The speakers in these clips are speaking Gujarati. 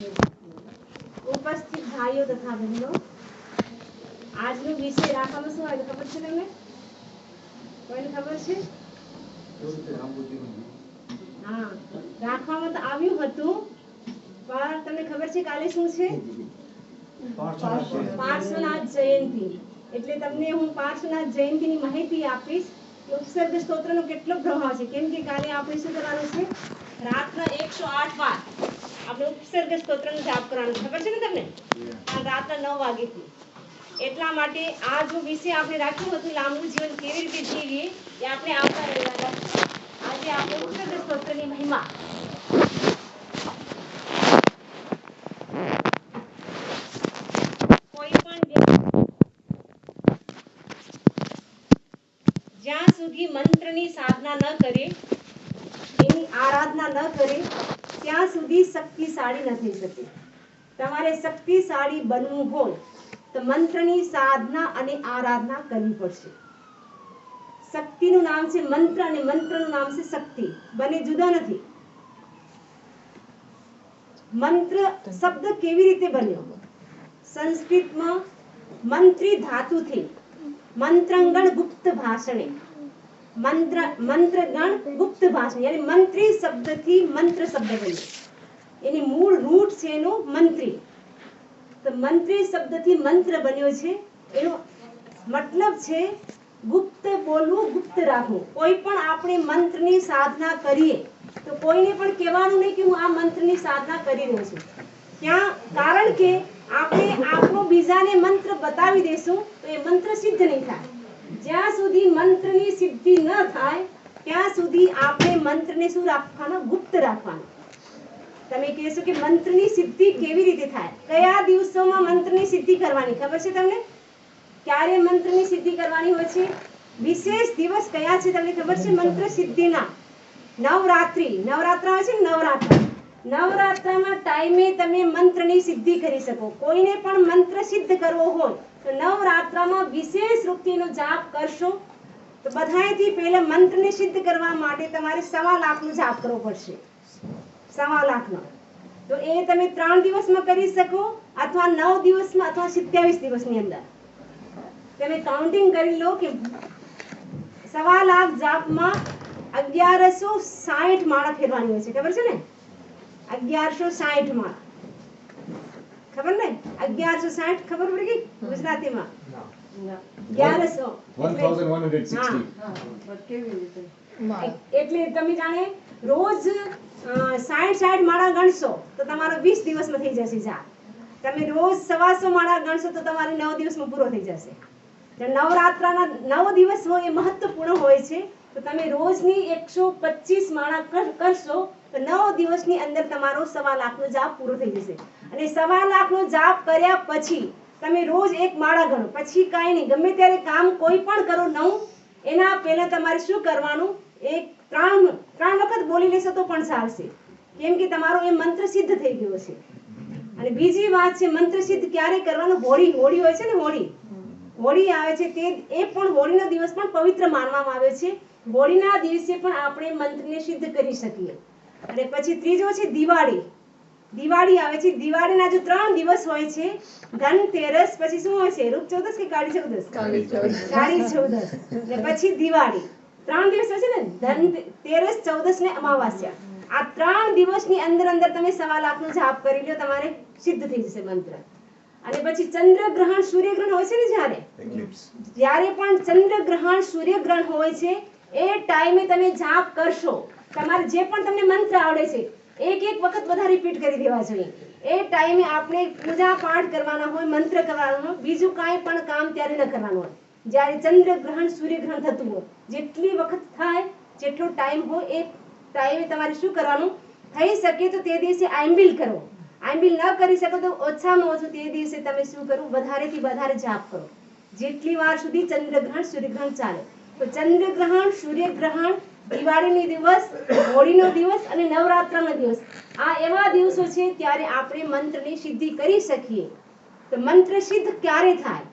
ઉપસ્થિત ભાઈઓ તથા બહેનો, આજનો વિષય રાખવામાં શું આવ્યું ખબર છે તમને? કોઈને ખબર છે? હા, રાખવામાં તો આવ્યું હતું, પણ તમને ખબર છે કાલે શું છે? પાર્શ્વનાથ જયંતિ. એટલે તમને હું પાર્શ્વનાથ જયંતિની માહિતી આપીશ. ઉપસર્ગ સ્તોત્રનો કેટલો પ્રભાવ છે, કેમ કે કાલે આપણે શું કરવાનું છે? રાતના 108 વાર આપણે ઉપસર્ગ સ્તોત્રનો જાપ કરવાનો, ખબર છે ને તમને? રાતના 9 વાગ્યાથી. એટલા માટે આ જો વિષય આપણે રાખ્યું હતું, લાંબુ જીવન કેવી રીતે જીવીએ, એ આપણે આવતા રહેવાના. આજે આપણે ઉપસર્ગ સ્તોત્રની મહિમા. કોઈ પણ જ્યાં સુધી મંત્રની સાધના ન કરે, એની આરાધના ન કરે, ત્યાં સુધી શક્તિશાળી ન થઈ શકે. તમારે શક્તિશાળી બનવું હોય તો મંત્રની સાધના અને આરાધના કરવી પડશે. શક્તિનું નામ છે મંત્ર અને મંત્રનું નામ છે શક્તિ. બંને જુદા નથી. મંત્ર શબ્દ કેવી રીતે બન્યો? સંસ્કૃતમાં મંત્રી ધાતુથી મંત્રગણ ગુપ્ત ભાષણે, મંત્રગણ ગુપ્ત ભાષણ, યાની મંત્રી શબ્દથી મંત્ર શબ્દ બન્યો. એની મૂળ રૂટ છે એનો મંત્રી. તો મંત્રી શબ્દથી મંત્ર બન્યો છે. એનો મતલબ છે ગુપ્ત બોલવું, ગુપ્ત રાખવું. કોઈ પણ આપણે મંત્રની સાધના કરીએ તો કોઈને પણ કહેવાનું નહીં કે હું આ મંત્રની સાધના કરી રહ્યો છું. કારણ કે આપણે આપણો બીજાને મંત્ર બતાવી દેશું તો એ મંત્ર સિદ્ધ નહીં થાય. જ્યાં સુધી મંત્રની સિદ્ધિ ન થાય ત્યાં સુધી આપણે મંત્રને શું રાખવાનો? ગુપ્ત રાખવાનો. તમે કહેશો કે મંત્રની સિદ્ધિ કેવી રીતે થાય? કયા દિવસોમાં મંત્રની સિદ્ધિ કરવાની ખબર છે તમને? ક્યારે મંત્રની સિદ્ધિ કરવાની હોય છે? વિશેષ દિવસ કયા છે તમને ખબર છે? મંત્ર સિદ્ધિના નવરાત્રી. નવરાત્ર આવે છે ને, નવરાત્રામાં ટાઈમે તમે મંત્રની સિદ્ધિ કરી શકો. કોઈને પણ મંત્ર સિદ્ધ કરવો હોય તો નવરાત્રામાં વિશેષ રૂપથી જાપ કરશો તો બધાયથી પહેલા મંત્રને સિદ્ધ કરવા માટે તમારે 1.25 લાખનો જાપ કરવો પડશે. 1.25 લાખનો. તો એ તમે 3 દિવસમાં કરી શકો, અથવા 9 દિવસમાં, અથવા 27 દિવસની અંદર. તમે કાઉન્ટિંગ કરી લો કે 1.25 લાખ જાપમાં 1160 માળા ફેરવાની હોય છે. ખબર છે ને? 1160 માળા. ખબર ને? 1160 ખબર પડી ગઈ ગુજરાતીમાં? 1160 એટલે તમે જાણે રોજ 60 માળા ગણશો તો તમારો 20 દિવસમાં થઈ જશે જાપ. તમે રોજ 125 માળા ગણશો તો તમારે 9 દિવસમાં પૂરો થઈ જશે. નવરાત્રાના 9 દિવસ હોય એ મહત્વપૂર્ણ હોય છે. તો તમે રોજની 125 માળા કરશો તો 9 દિવસની અંદર તમારો 1.25 લાખનો જાપ પૂરો થઈ જશે. અને 1.25 લાખનો જાપ કર્યા પછી તમે રોજ 1 માળા ગણો. પછી કાંઈ નહીં, ગમે ત્યારે કામ કોઈ પણ કરો નવું, એના પહેલા તમારે શું કરવાનું? 3 વખત બોલી લેશો તો પણ ચાલશે, કેમ કે તમારો એ મંત્ર સિદ્ધ થઈ ગયો છે. અને બીજી વાત છે, મંત્ર સિદ્ધ ક્યારે કરવાનું? હોળી હોય છે ને, હોળી આવે છે તે એ પણ હોળીનો દિવસ પણ પવિત્ર માનવામાં આવે છે. હોળીના દિવસે પણ આપણે મંત્રને સિદ્ધ કરી શકીએ. અને પછી ત્રીજો છે દિવાળી આવે છે. દિવાળીના જો 3 દિવસ હોય છે, ધનતેરસ, પછી શું હોય છે? રૂપ ચૌદસ કે કાળી ચૌદસ? કાળી ચૌદસ. ને પછી દિવાળી. 3 દિવસ હોય છે ને, ધનતેરસ, ચૌદસ ને અમાવાસ્યા. આ 3 દિવસની અંદર તમે 1.25 લાખનો જાપ કરી લો, તમારે સિદ્ધ થઈ જશે મંત્ર. અને પછી ચંદ્રગ્રહણ, સૂર્યગ્રહણ હોય છે ને, જ્યારે પણ ચંદ્રગ્રહણ, સૂર્યગ્રહણ હોય છે એ ટાઈમે તમે જાપ કરશો. તમારે જે પણ તમને મંત્ર આવડે છે એક વખત બધા રિપીટ કરી દેવા જોઈએ. એ ટાઈમે આપણે પૂજા પાઠ કરવાના હોય, મંત્ર કરવાનો હોય, બીજું કાંઈ પણ કામ ત્યારે ન કરવાનું હોય. જ્યારે ચંદ્રગ્રહણ, સૂર્યગ્રહણ થતું હોય, જેટલી વખત થાય, જેટલો ટાઈમ હોય એ ટાઈમે તમારે શું કરવાનું? થઈ શકે તો તે દિવસે આંબિલ કરો. આંબિલ ન કરી શકો તો ઓછામાં ઓછું તે દિવસે તમે શું કરો? વધારેથી વધારે જાપ કરો, જેટલી વાર સુધી ચંદ્રગ્રહણ, સૂર્યગ્રહણ ચાલે. તો ચંદ્રગ્રહણ, સૂર્યગ્રહણ, દિવાળીનો દિવસ, હોળીનો દિવસ અને નવરાત્રાનો દિવસ, આ એવા દિવસો છે ત્યારે આપણે મંત્રની સિદ્ધિ કરી શકીએ. તો મંત્ર સિદ્ધ ક્યારે થાય?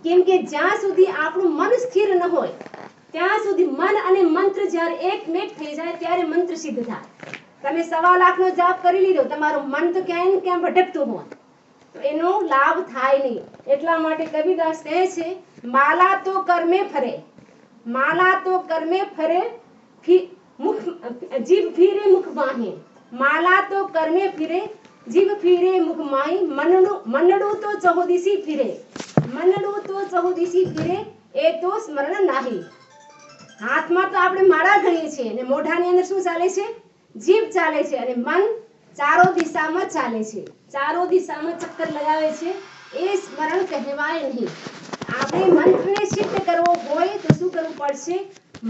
કેમ કે જ્યાં સુધી આપણું મન સ્થિર ન હોય ત્યાં સુધી, મન અને મંત્ર જ્યારે એકમેક થઈ જાય ત્યારે મંત્ર સિદ્ધ થાય. તમે 1.25 લાખનો જાપ કરી લીધો, તમારું મન તો ક્યાંય ને ક્યાં ભટકતું હોય તો એનો લાભ થાય નહીં. એટલા માટે કબીરદાસ કહે છે, માલા તો કર્મે ફરે, માલા તો કર્મે ફરે, જીભ ફીરે મુખ માહી. માલા તો કર્મે ફીરે, જીભ ફીરે મુખ માહી. મનડું તો ચહુદિશી ફીરે, મનડું તો ચહુદિશી ફીરે, એ તો સ્મરણ નાહી. હાથમાં તો આપણે માળા ગણીએ છીએ અને મોઢાની અંદર શું ચાલે છે? જીભ ચાલે છે અને મન ચારો દિશામાં ચાલે છે, ચારો દિશામાં ચક્કર લગાવે છે. એ સ્મરણ કહેવાય નહીં. આપણે મંત્રને સિદ્ધ કરવો હોય તો શું કરવું પડશે?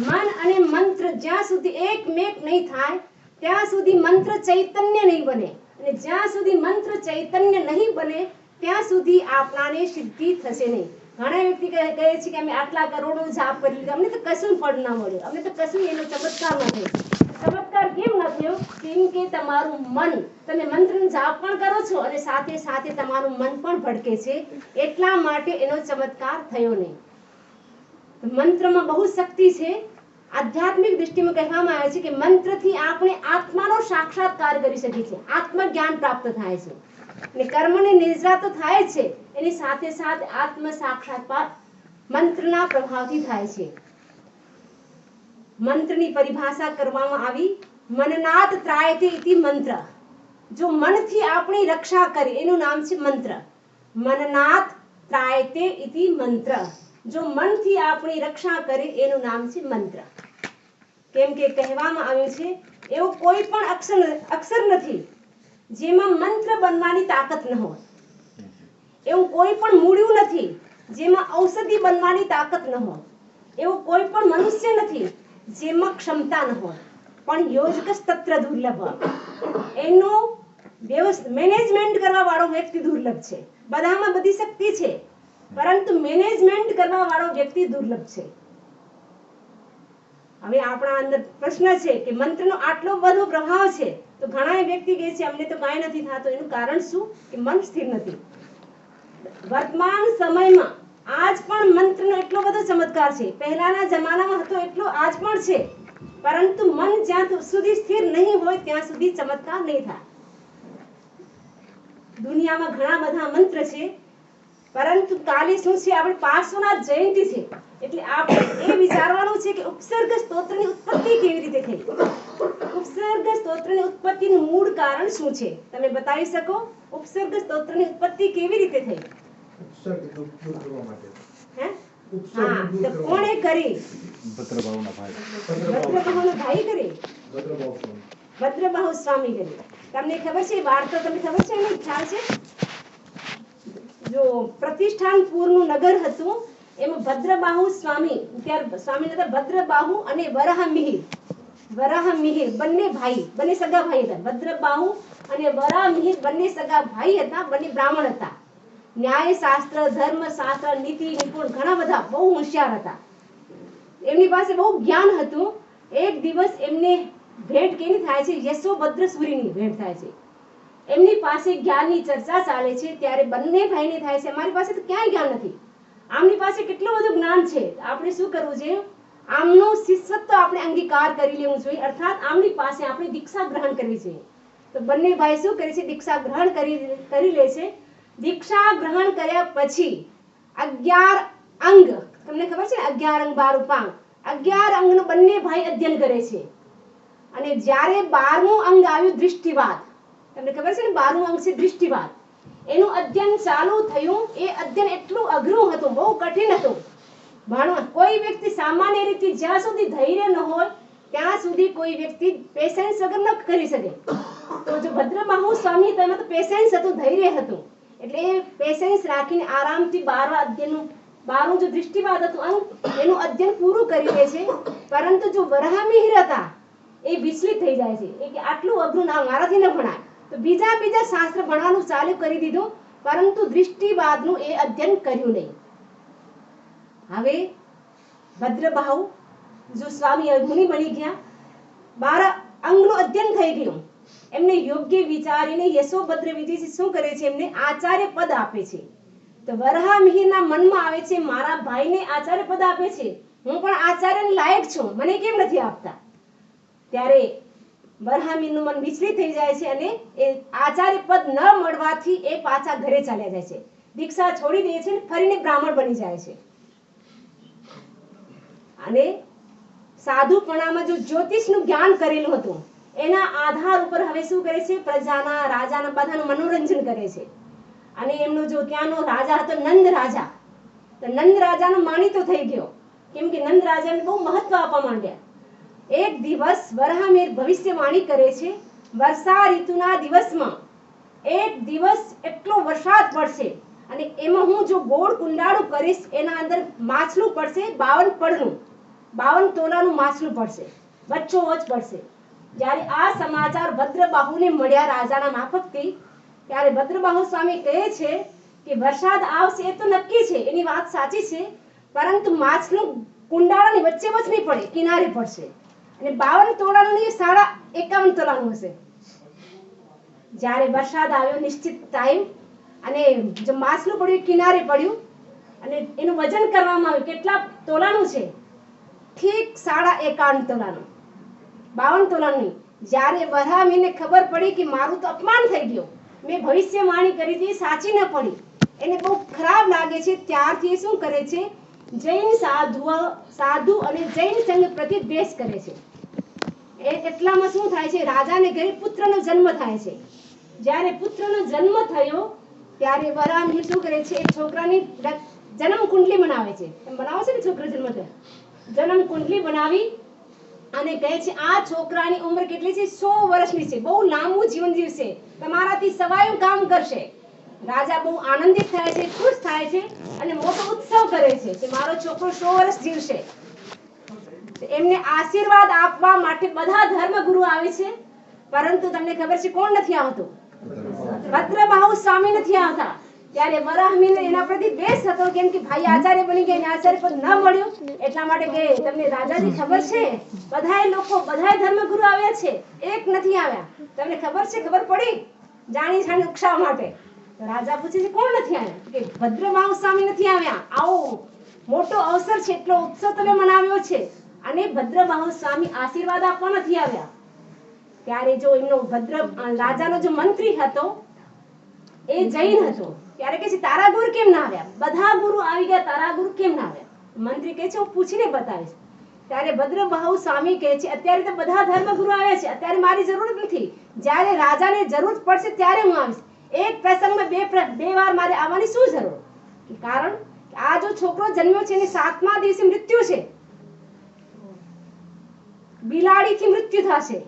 મન અને મંત્ર જ્યાં સુધી એકમેક નહીં થાય ત્યાં સુધી મંત્ર ચૈતન્ય નહીં બને, અને જ્યાં સુધી મંત્ર ચૈતન્ય નહીં બને ત્યાં સુધી આપણાને સિદ્ધિ થશે નહીં. ઘણા વ્યક્તિ કહે છે કે અમે આટલા કરોડો જાપ કરી લીધા, અમને તો કશું ફળ ના મળ્યું, અમને તો કશું એનો ચમત્કાર ન થયો. ચમત્કાર કેમ ન થયો? કેમ કે તમારું મન, તમે મંત્રનો જાપ પણ કરો છો અને સાથે સાથે તમારું મન પણ ભટકે છે, એટલા માટે એનો ચમત્કાર થયો નહીં. મંત્રમાં બહુ શક્તિ છે. આધ્યાત્મિક દૃષ્ટિમાં કહેવામાં આવે છે કે મંત્રથી આપણે આત્માનો સાક્ષાત્કાર કરી શકીએ છીએ, આત્મજ્ઞાન પ્રાપ્ત થાય છે અને કર્મની નિદ્રા તો થાય છે, એની સાથે સાથે આત્મ સાક્ષાત્કાર મંત્રના પ્રભાવથી થાય છે. મંત્રની પરિભાષા કરવામાં આવી, મનનાથ ત્રાયતે ઇતિ મંત્ર. જો મનથી આપણી રક્ષા કરે એનું નામ છે મંત્ર. મનનાથ ત્રાયતે ઇતિ મંત્ર. જો મનથી આપણી રક્ષા કરે એનું નામ છે મંત્ર. કેમ કે કહેવામાં આવ્યું છે, એવું કોઈ પણ અક્ષર નથી જેમાં મંત્ર બનવાની તાકાત ન હોય, એવું કોઈ પણ મૂળ્યું નથી જેમાં ઔષધિ બનવાની તાકાત ન હોય, એવું કોઈ પણ મનુષ્ય નથી જેમાં ક્ષમતા ન હોય, પણ યોજકસ તત્ર દુર્લભ. એનું મેનેજમેન્ટ કરવા વાળો વ્યક્તિ દુર્લભ છે. બધામાં બધી શક્તિ છે, પરંતુ મેનેજમેન્ટ કરવા વાળો વ્યક્તિ દુર્લભ છે. હવે આપણા અંદર પ્રશ્ન છે કે મંત્રનો આટલો બધો પ્રભાવ છે, તો ઘણા વ્યક્તિ કહે છે અમને તો કાંઈ નથી થતું. એનું કારણ શું? કે મન સ્થિર નથી. વર્તમાન સમયમાં આજ પણ મંત્રનો એટલો બધો ચમત્કાર છે, પહેલાના જમાનામાં હતો એટલો આજ પણ છે, પરંતુ મન જ્યાં સુધી સ્થિર નહીં હોય ત્યાં સુધી ચમત્કાર નહીં થાય. દુનિયામાં ઘણા બધા મંત્ર છે, પરંતુ કાલે શું છે? આપણે પાર્શ્વનાથ જયંતિ છે, એટલે આપણે એ વિચારવાનું છે કે ઉપસર્ગ સ્તોત્રની ઉત્પત્તિ કેવી રીતે થઈ? ઉપસર્ગ સ્તોત્રની ઉત્પત્તિનું મૂળ કારણ શું છે? તમે બતાવી શકો? ઉપસર્ગ સ્તોત્રની ઉત્પત્તિ કેવી રીતે થઈ? ઉપસર્ગ દૂર કરવા માટે. હે? હા, તો કોણે કરી? ભદ્રબાહુના ભાઈ. ભદ્રબાહુના ભાઈ કરી? ભદ્રબાહુ સ્વામી. ભદ્રબાહુ સ્વામી કરી. તમને ખબર છે વાર્તા? તમને ખબર છે એનો ખ્યાલ છે? જો પ્રતિષ્ઠાનપુરનું નગર હતું, એમાં ભદ્રબાહુ સ્વામી, ત્યારે સ્વામી નતા, ભદ્રબાહુ અને વરાહમિહિર, વરાહમિહિર બંને ભાઈ, બંને સગા ભાઈ હતા. ભદ્રબાહુ અને વરાહમિહિર બંને સગા ભાઈ હતા, બંને બ્રાહ્મણ હતા. ન્યાય શાસ્ત્ર, ધર્મ શાસ્ત્ર, નીતિ નિપુણ, ઘણા બધા બહુ હોશિયાર હતા. એમની પાસે બહુ જ્ઞાન હતું. એક દિવસ એમને ભેટ કેની થાય છે? યશોભદ્ર સૂરીની ભેટ થાય છે. એમની પાસે જ્ઞાનની ચર્ચા ચાલે છે, ત્યારે બંને ભાઈને થાય છે અમારી પાસે તો ક્યાંય જ્ઞાન નથી, આમની પાસે કેટલું બધું જ્ઞાન છે, આપણે શું કરવું છે? આમનું શિષ્યત્વ આપણે અંગીકાર કરી લેવું જોઈએ, અર્થાત આમની પાસે આપણે દીક્ષા ગ્રહણ કરવી જોઈએ. તો બંને ભાઈ શું કરે છે? દીક્ષા ગ્રહણ કરી લે છે. દીક્ષા ગ્રહણ કર્યા પછી 11 અંગ, તમને ખબર છે 11 અંગ 12 ઉપાંગ, 11 અંગનું બંને ભાઈ અધ્યયન કરે છે. અને જ્યારે 12મું અંગ આવ્યું દૃષ્ટિવાદ, તમને ખબર છે ને 12મું અંગ છે દૃષ્ટિવાદ, એનું અધ્યયન ચાલુ થયું. એ અધ્યયન એટલું અઘરું હતું, બહુ કઠિન હતું ભણવા. કોઈ વ્યક્તિ સામાન્ય રીતે જ્યાં સુધી ધૈર્ય ન હોય ત્યાં સુધી કોઈ વ્યક્તિ પેશન્સ વગર ન કરી શકે. તો જો ભદ્રબાહુ સ્વામી તેમાં તો પેશન્સ હતું, ધૈર્ય હતું, એટલે એ પેશન્સ રાખીને આરામથી 12મું જો દૃષ્ટિવાદ હતું અંગ, એનું અધ્યયન પૂરું કરી લે છે. પરંતુ જો વરાહમિહિર હતા એ વિચલિત થઈ જાય છે, એ કે આટલું અઘરું ના, મારાથી ન ભણાય, તો બીજા શાસ્ત્ર ભણવાનું ચાલુ કરી દીધું, પરંતુ દૃષ્ટિવાદનું એ અધ્યયન કર્યું નહીં. હવે ભદ્રબાહુ જો સ્વામી મુનિ બની ગયા, 12 અંગનું અધ્યયન થઈ ગયું, એમને યોગ્ય વિચારીને યશોભદ્ર વિધિથી શું કરે છે? એમને આચાર્ય પદ આપે છે. તો વરાહમિહિરના મનમાં આવે છે મારા ભાઈને આચાર્ય પદ આપે છે, હું પણ આચાર્યને લાયક છું, મને કેમ નથી આપતા? ત્યારે વરાહમિહિરનું મન વિચલિત થઈ જાય છે અને એ આચાર્ય પદ ન મળવાથી એ પાછા ઘરે ચાલ્યા જાય છે, દીક્ષા છોડી દે છે અને ફરીને બ્રાહ્મણ બની જાય છે. અને સાધુપણામાં જો જ્યોતિષનું જ્ઞાન કરેલું હતું એના આધાર ઉપર હવે શું કરે છે, પ્રજાના રાજાના બધાનું મનોરંજન કરે છે. અને એમનો જો ત્યાંનો રાજા હતો નંદ રાજા, તો નંદ રાજાનો માનીતો થઈ ગયો, કેમ કે નંદ રાજાને બહુ મહત્વ આપવા માંડ્યા. એક દિવસ વરાહમિહિર ભવિષ્યવાણી કરે છે, વર્ષા ઋતુના દિવસમાં એક દિવસ એટલો વરસાદ પડશે અને એમાં હું જો ગોળ કુંડાળું કરીશ એના અંદર માછલું પડશે 52 પડનું, 52 તોલાનું માછલું પડશે, વચ્ચોવચ પડશે. જ્યારે આ સમાચાર ભદ્રબાહુને મળ્યા રાજાના માફકથી, ત્યારે ભદ્રબાહુ સ્વામી કહે છે કે વરસાદ આવશે એ તો નક્કી છે, એની વાત સાચી છે, પરંતુ માછલું કુંડાળાની વચ્ચે વચ નહીં પડે, કિનારે પડશે. અને 52 તોલાનું નહીં, 51 તોલાનું હશે. જ્યારે વરસાદ આવ્યો નિશ્ચિત ટાઈમ અને જો માછલું પડ્યું કિનારે પડ્યું અને એનું વજન કરવામાં આવ્યું, કેટલા તોલાનું છે, ઠીક 51 તોલાનું, 52 તોલાનું નહીં. જ્યારે વરાહમિહિરને ખબર પડી કે મારું તો અપમાન થઈ ગયું, મેં ભવિષ્યવાણી કરી હતી સાચી ન પડી, એને બહુ ખરાબ લાગે છે. ત્યારથી એ શું કરે છે, જૈન સાધુ અને જૈન સંઘ પ્રતિ દ્વેષ કરે છે. એટલામાં શું થાય છે, રાજાને ઘરે પુત્રનો જન્મ થાય છે. જ્યારે પુત્રનો જન્મ થયો ત્યારે વરાહમિહિર શું કરે છે, એક છોકરાની જન્મ કુંડલી બનાવે છે. એમ બનાવો છે ને, છોકરો જન્મ થયો જન્મ કુંડલી બનાવી અને કહે છે આ છોકરાની ઉંમર કેટલી છે, 100 વર્ષની છે, બહુ લાંબુ જીવન જીવશે, તમારાથી સવાયું કામ કરશે. રાજા બહુ આનંદિત થાય છે, ખુશ થાય છે અને મોટો ઉત્સવ કરે છે કે મારો છોકરો 100 વર્ષ જીવશે. એમને આશીર્વાદ આપવા માટે બધા ધર્મગુરુ આવે છે, પરંતુ તમને ખબર છે કોણ નથી આવતું, ભદ્રબાહુ સ્વામી નથી આવતા. ત્યારે વરાહમિહિરને એના પ્રતિ દ્વેષ હતો, કેમ કે ભાઈ આચાર્ય બની ગયા અને આચાર્ય પદ ન મળ્યું, એટલા માટે કે તમને રાજાજી ખબર છે બધાય લોકો બધાય ધર્મગુરુ આવ્યા છે, એક નથી આવ્યા, તમને ખબર છે, ખબર પડી જાણી જાણી ઉકસાવવા માટે. તો રાજા પૂછે છે કોણ નથી આવ્યા, કે ભદ્રબાહુ સ્વામી નથી આવ્યા, આવો મોટો અવસર છે, એટલો ઉત્સવ તમે મનાવ્યો છે અને ભદ્રબાહુ સ્વામી આશીર્વાદ આપવા નથી આવ્યા. ત્યારે જો એમનો રાજાનો જો મંત્રી હતો એ જૈન હતો, ત્યારે કહે છે તારા ગુરુ કેમ ના આવ્યા, બધા ગુરુ આવી ગયા, તારા ગુરુ કેમ ના આવ્યા. મંત્રી કહે છે હું પૂછીને બતાવીશ. ત્યારે ભદ્રબાહુ સ્વામી કહે છે અત્યારે તો બધા ધર્મગુરુ આવ્યા છે, અત્યારે મારી જરૂર નથી, જ્યારે રાજાને જરૂર પડશે ત્યારે હું આવીશ. એક પ્રસંગમાં બે વાર મારે આવવાની શું જરૂર, કારણ આ જો છોકરો જન્મ્યો છે એને 7મા દિવસે મૃત્યુ છે, બિલાડીથી મૃત્યુ થશે.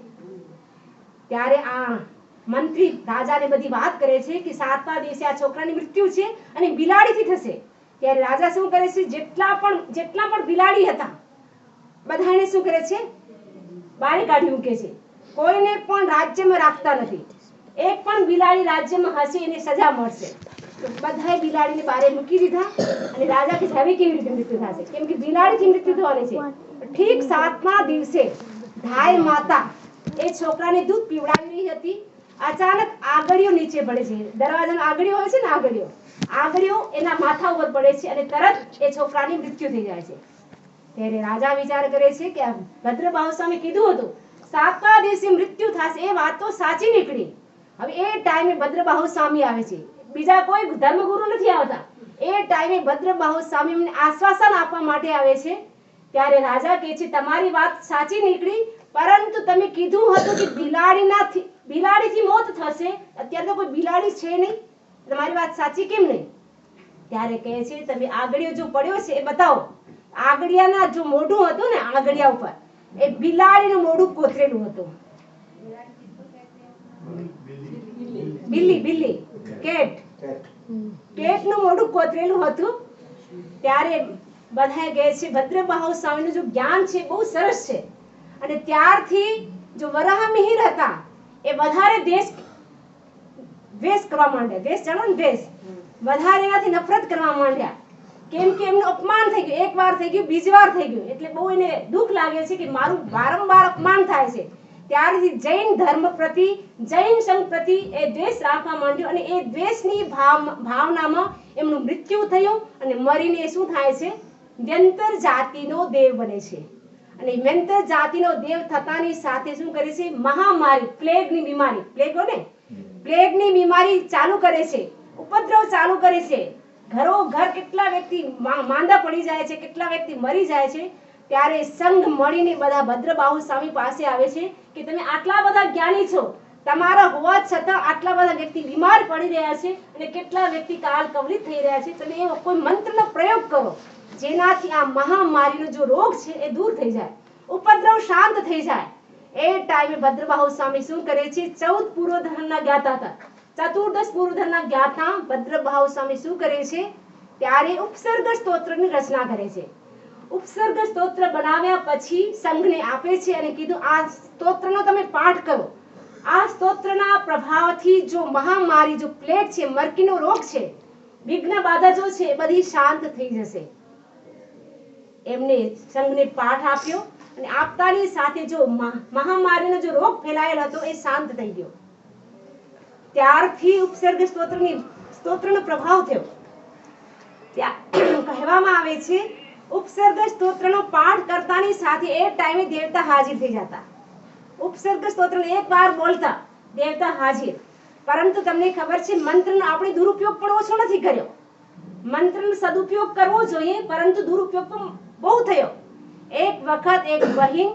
ત્યારે આ મંત્રી રાજાને બધી વાત કરે છે કે 7મા દિવસે આ છોકરાની મૃત્યુ છે અને બિલાડીથી થશે. ત્યારે રાજા શું કરે છે, જેટલા પણ બિલાડી હતા બધાને શું કરે છે, બારી કાઢી મૂકે છે, કોઈને પણ રાજ્યમાં રાખતા નથી. એક પણ બિલાડી રાજ્યમાં હશે એને સજા મળશે. તો બધાએ બિલાડીને બારે મૂકી દીધા અને રાજા કે હવે કેવી રીતે મૃત્યુ થશે, કેમ કે બિલાડીથી મૃત્યુ થવાની છે. ઠીક 7મા દિવસે ધાય માતા એ છોકરાને દૂધ પીવડાવી રહી હતી, અચાનક આગળીઓ નીચે પડે છે, દરવાજાનો આગળીઓ હોય છે ને, આગળીઓ એના માથા ઉપર પડે છે અને તરત એ છોકરાની મૃત્યુ થઈ જાય છે. ત્યારે રાજા વિચાર કરે છે કે ભદ્રબાહુ સ્વામી કીધું હતું 7મા દિવસે મૃત્યુ થશે, એ વાત તો સાચી નીકળી. હવે એ ટાઈમે ભદ્રબાહુ સ્વામી આવે છે, બીજા કોઈ ધર્મગુરુ નથી આવતા. એ ટાઈમે ભદ્રબાહુ સ્વામી એમને આશ્વાસન આપવા માટે આવે છે. ત્યારે રાજા કહે છે તમારી વાત સાચી નીકળી, પરંતુ તમે કીધું હતું કે બિલાડીથી મોત થશે, અત્યારે તો કોઈ બિલાડી છે નહીં, તમારી વાત સાચી કેમ નહીં. ત્યારે કહે છે તમે આગળિયો જો પડ્યો છે એ બતાવો. આગળિયાના જો મોઢું હતું ને, આગળિયા ઉપર એ બિલાડીનું મોઢું કોતરેલું હતું. બિલ્લી કેટનું મોઢું કોતરેલું હતું. ત્યારે બધાએ કહે છે ભદ્રબાહુ સ્વામીનું જો જ્ઞાન છે બહુ સરસ છે. અને ત્યારથી જો વરાહમિહિર હતા એ વધારે દ્વેષ કરવા માંડ્યા. દ્વેષ જાણો ને, દ્વેષ વધારે એનાથી નફરત કરવા માંડ્યા, કેમ કે એમનું અપમાન થઈ ગયું, એક વાર થઈ ગયું, બીજી વાર થઈ ગયું, એટલે બહુ એને દુઃખ લાગે છે કે મારું વારંવાર અપમાન થાય છે. ત્યારથી જૈન ધર્મ પ્રતિ, જૈન સંઘ પ્રતિ એ દ્વેષ રાખવા માંડ્યો અને એ દ્વેષની ભાવનામાં એમનું મૃત્યુ થયું અને મરીને શું થાય છે, વ્યંતર જાતિનો દેવ બને છે. અને મેન્તર જાતિનો દેવ થતાની સાથે શું કરે છે? મહામારી, પ્લેગની બીમારી, પ્લેગ હો ને, પ્લેગની બીમારી ચાલુ કરે છે, ઉપદ્રવ ચાલુ કરે છે. ઘરો ઘર કેટલા વ્યક્તિ માંદા પડી જાય છે, કેટલા વ્યક્તિ મરી જાય છે. ત્યારે સંઘ મળીને બધા ભદ્રબાહુ સ્વામી પાસે આવે છે કે તમે આટલા બધા જ્ઞાની છો, તમારા હોવા છતાં આટલા બધા વ્યક્તિ બીમાર પડી રહ્યા છે અને કેટલા વ્યક્તિ કાલ કવલિત થઈ રહ્યા છે. તમે એવો કોઈ મંત્રનો પ્રયોગ કરો જેનાથી આ મહામારીનો જો રોગ છે એ દૂર થઈ જાય, ઉપદ્રવ શાંત થઈ જાય. એ ટાઈમે ભદ્રબાહુ સ્વામી શું કરે છે? 14 પૂર્વધર્મના જ્ઞાતા હતા, ચતુર્દશ પૂર્વધર્મના જ્ઞાતા ભદ્રબાહુ સ્વામી શું કરે છે? ત્યારે ઉપસર્ગ સ્તોત્રની રચના કરે છે. ઉપસર્ગ સ્તોત્ર બનાવ્યા પછી સંઘને આપે છે અને કીધું આ સ્તોત્રનો તમે પાઠ કરો. આ સ્તોત્રના પ્રભાવથી જો મહામારી, જો પ્લેગ છે, મરકીનો રોગ છે, વિઘ્ન બાધા જો છે એ બધી શાંત થઈ જશે. એમને સંઘને પાઠ આપ્યો અને આપતાની સાથે જો મહામારીનો જો રોગ ફેલાયેલો હતો એ શાંત થઈ ગયો. ત્યારથી ઉપસર્ગ સ્તોત્રનો પ્રભાવ થયો. ત્યાં કહેવામાં આવે છે ઉપસર્ગ સ્તોત્રનો પાઠ કરતાની સાથે એ ટાઈમે દેવતા હાજર થઈ જતા. ઉપસર્ગ સ્તોત્રને એકવાર બોલતા દેવતા હાજર. પરંતુ તમને ખબર છે મંત્રનો આપણે દુરુપયોગ પણ ઓછો નથી કર્યો. મંત્રનો સદુપયોગ કરવો જોઈએ, પરંતુ દુરુપયોગ પણ બહુ થયો. એક વખત એક બહેન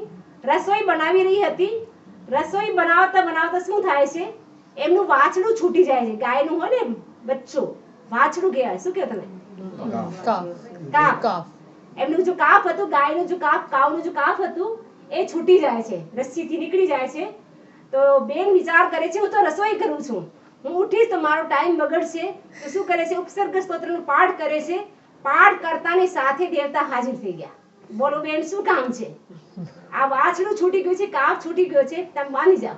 રસોઈ બનાવી રહી હતી. રસોઈ બનાવતા બનાવતા શું થાય છે? એમનું વાછડું છૂટી જાય છે. ગાયનું હોય ને બચ્ચું, વાછડું કહેવાય. શું કહો તમે? કાફ. એમનું જો કાફ હતું, ગાયનું જો કાફ, કાવનું જો કાફ હતું એ છૂટી જાય છે, રસ્સીથી નીકળી જાય છે. તો બેન વિચાર કરે છે હું તો રસોઈ કરું છું, હું ઉઠીશ તો મારો ટાઈમ બગડશે. તો શું કરે છે? ઉપસર્ગ સ્તોત્રનો પાઠ કરે છે. પાઠ કરતાની સાથે દેવતા હાજર થઈ ગયા. બોલો બેન શું કામ છે? આ વાછડું છૂટી ગયું છે, કાફ છૂટી ગયો છે, તમે માની જાઓ.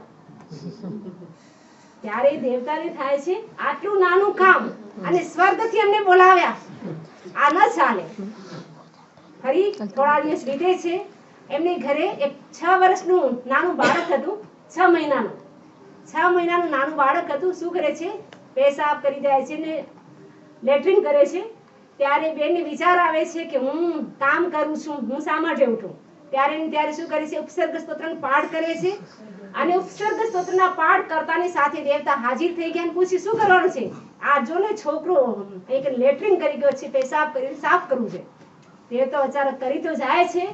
ત્યારે દેવતાને થાય છે આટલું નાનું કામ અને સ્વર્ગથી અમને બોલાવ્યા, આ ન ચાલે. ફરી થોડા દિવસ વીતે છે. એમને ઘરે એક 6 વર્ષનું નાનું બાળક હતું. 6 મહિનાનું નાનું બાળક હતું. શું કરે છે? પેશાબ કરી જાય છે ને લેટ્રિન કરે છે. ત્યારે બેનને વિચાર આવે છે કે હું કામ કરું છું, હું શા માટે ઉઠું? ત્યારે શું કરે છે? ઉપસર્ગ સ્તોત્રનો પાઠ કરે છે અને ઉપસર્ગ સ્તોત્રના પાઠ કરતાની સાથે દેવતા હાજર થઈ ગયા અને પૂછ્યું શું કરવાનું છે? આ જો ને છોકરો એક લેટ્રિન કરી ગયો છે, પેશાબ કરીને સાફ કરવું છે. દેવતા અચાનક કરી તો જાય છે.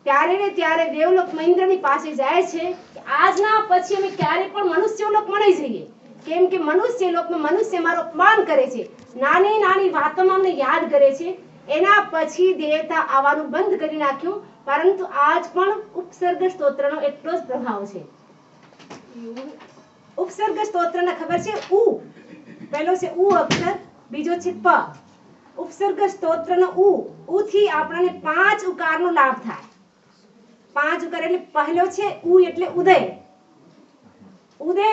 ત્યારે ને ત્યારે દેવલોક મહેન્દ્રની પાસે જાય છે કે આજના પછી અમે ક્યારે પણ મનુષ્ય લોકમાં નહીં જઈએ, કેમ કે મનુષ્ય લોકમાં મનુષ્ય મારો અપમાન કરે છે, નાની નાની વાતોમાં અમને યાદ કરે છે. એના પછી દેવતા આવવાનું બંધ કરી નાખ્યું. પરંતુ આજ પણ ઉપસર્ગ સ્તોત્રનો એટલો જ પ્રભાવ છે. ઉપસર્ગ સ્તોત્રને ખબર છે? ઉ પહેલો છે ઉ અક્ષર, બીજો છે પ. ઉપસર્ગ સ્તોત્રનો ઉ થી આપણને 5 ઉકારનો લાભ થાય. 5 ઉકાર એટલે પહેલો છે ઉ એટલે ઉદય. ઉદય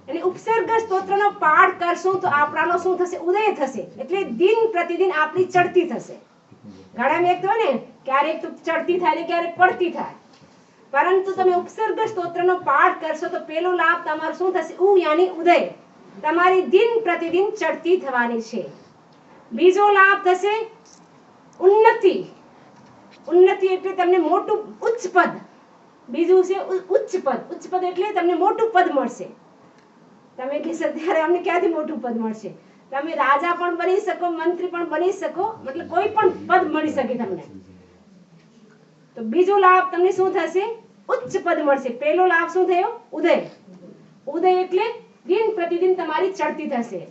અને ઉપસર્ગ સ્તોત્રનો પાઠ કરશું તો આપણાનો શું થશે? ઉદય થશે. એટલે દિન પ્રતિદિન આપણી ચડતી થશે. ઘણા વ્યક્તિ હોય ને ક્યારેક તો ચડતી થાય ને ક્યારેક પડતી થાય. પરંતુ તમે ઉપસર્ગ સ્તોત્રનો પાઠ કરશો તો પેલો લાભ તમારો શું થશે? ઉ યાની ઉદય. તમારી દિન પ્રતિદિન ચડતી થવાની છે. બીજો લાભ થશે ઉન્નતિ. ઉન્નતિ એટલે તમને મોટું ઉચ્ચ પદ. બીજું છે ઉચ્ચ પદ. ઉચ્ચ પદ એટલે તમને મોટું પદ મળશે. તમે કહેશો ત્યારે અમને ક્યાંથી મોટું પદ મળશે? તમે રાજા પણ બની શકો, મંત્રી પણ બની શકો, મતલબ કોઈ પણ પદ મળી શકે તમને. તો બીજો લાભ તમને શું થશે? ઉચ્ચ પદ મળશે. પહેલો લાભ શું થયો? ઉદય. ઉદય એટલે દિન પ્રતિદિન તમારી ચડતી થશે.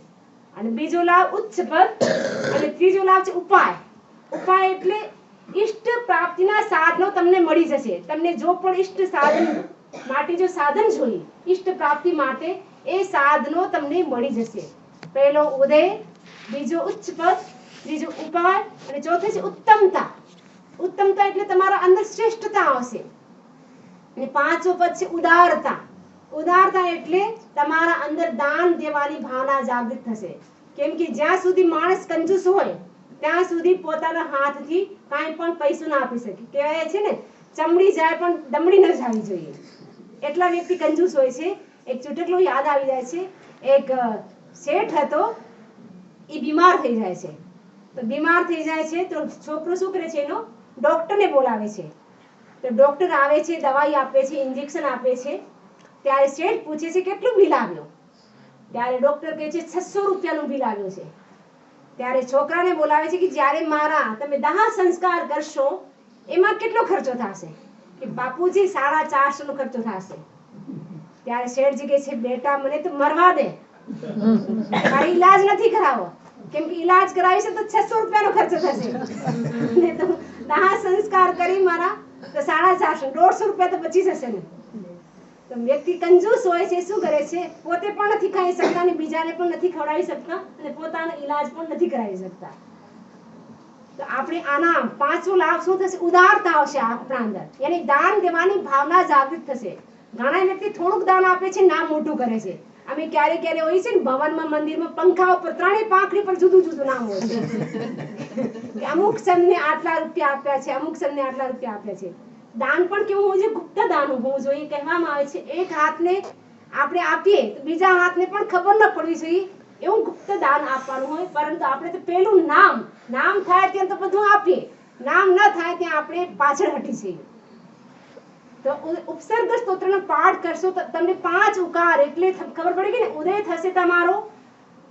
અને બીજો લાભ ઉચ્ચ પદ. અને ત્રીજો લાભ છે ઉપાય. ઉપાય એટલે ઈષ્ટ પ્રાપ્તિના સાધનો તમને મળી જશે. તમને જો પણ ઈષ્ટ સાધન માટે જો સાધન જોઈએ ઈષ્ટ પ્રાપ્તિ માટે, એ સાધનો તમને મળી જશે. પહેલો ઉદય, બીજો ઉચ્ચ પદ, ત્રીજો ઉપાય અને ચોથો છે ઉત્તમતા. ઉત્તમતા એટલે તમારા અંદર શ્રેષ્ઠતા આવશે. અને પાંચમો પદ છે ઉદારતા. ઉદારતા એટલે તમારા અંદર દાન દેવાની ભાવના જાગૃત થશે. કેમ કે જ્યાં સુધી માણસ કંજૂસ હોય ત્યાં સુધી પોતાના હાથથી કાંઈ પણ પૈસો ના આપી શકે. કહેવાય છે ને ચમડી જાય પણ દમડી ન જવી જોઈએ. એટલા વ્યક્તિ કંજૂસ હોય છે. એક ચુટકલો યાદ આવી જાય છે. એક શેઠ હતો, એ બીમાર થઈ જાય છે. તો બીમાર થઈ જાય છે તો છોકરો શું કરે છે? એનો ડોક્ટરને બોલાવે છે. તો ડોક્ટર આવે છે, દવાઈ આપે છે, ઇન્જેક્શન આપે છે, ત્યારે શેઠ પૂછે છે કેટલું બિલ આવ્યું? ત્યારે ડોક્ટર કહે છે 600 રૂપિયાનું બિલ આવ્યું છે. ત્યારે છોકરાને બોલાવે છે કે જ્યારે મારા તમે દાહ સંસ્કાર કરશો એમાં કેટલો ખર્ચો થશે? કે બાપુજી 450 નો ખર્ચો થશે. ત્યારે શેઠજી કહે છે બેટા મને તો મરવા દે, મારી ઈલાજ નથી કરાવો, કેમ કે ઈલાજ કરાવીશ તો 600 રૂપિયાનો ખર્ચો થશે ને તો દાહ સંસ્કાર કરી મારા તો 450 150 રૂપિયા તો બચી જશે ને. તો વ્યક્તિ કંજૂસ હોય છે, શું કરે છે? પોતે પણ નથી ખાઈ શકતા અને બીજાને પણ નથી ખવડાવી શકતા અને પોતાનો ઈલાજ પણ નથી કરાવી શકતા. તો આપણે આના પાંચમો લાભ શું થશે? ઉદારતા આવશે આપણા અંદર, યાની દાન દેવાની ભાવના જાગૃત થશે. ઘણા વ્યક્તિ થોડુંક દાન આપે છે, નામ મોટું કરે છે. અમે ક્યારે ક્યારે હોય છે ને ભવનમાં, મંદિરમાં પંખા ઉપર 3 પાંખડી પર જુદું જુદું નામ હોય છે કે અમુક સંતને આટલા રૂપિયા આપ્યા છે, અમુક સંતને આટલા રૂપિયા આપ્યા છે. દાન પણ કેવું હોય છે? ગુપ્ત દાન હોવું જોઈએ. કહેવામાં આવે છે એક હાથને આપણે આપીએ તો બીજા હાથને પણ ખબર ન પડવી જોઈએ એવું ગુપ્ત દાન આપવાનું હોય. પરંતુ આપણે તો પેલું નામ થાય ત્યાં તો બધું આપીએ, નામ ન થાય ત્યાં આપણે પાછળ હટી જઈએ. તો ઉપસર્ગ સ્તોત્રનો પાઠ કરશો તો તમને 5 ઉકાર એટલે ખબર પડી ગઈ ને. ઉદય થશે તમારો,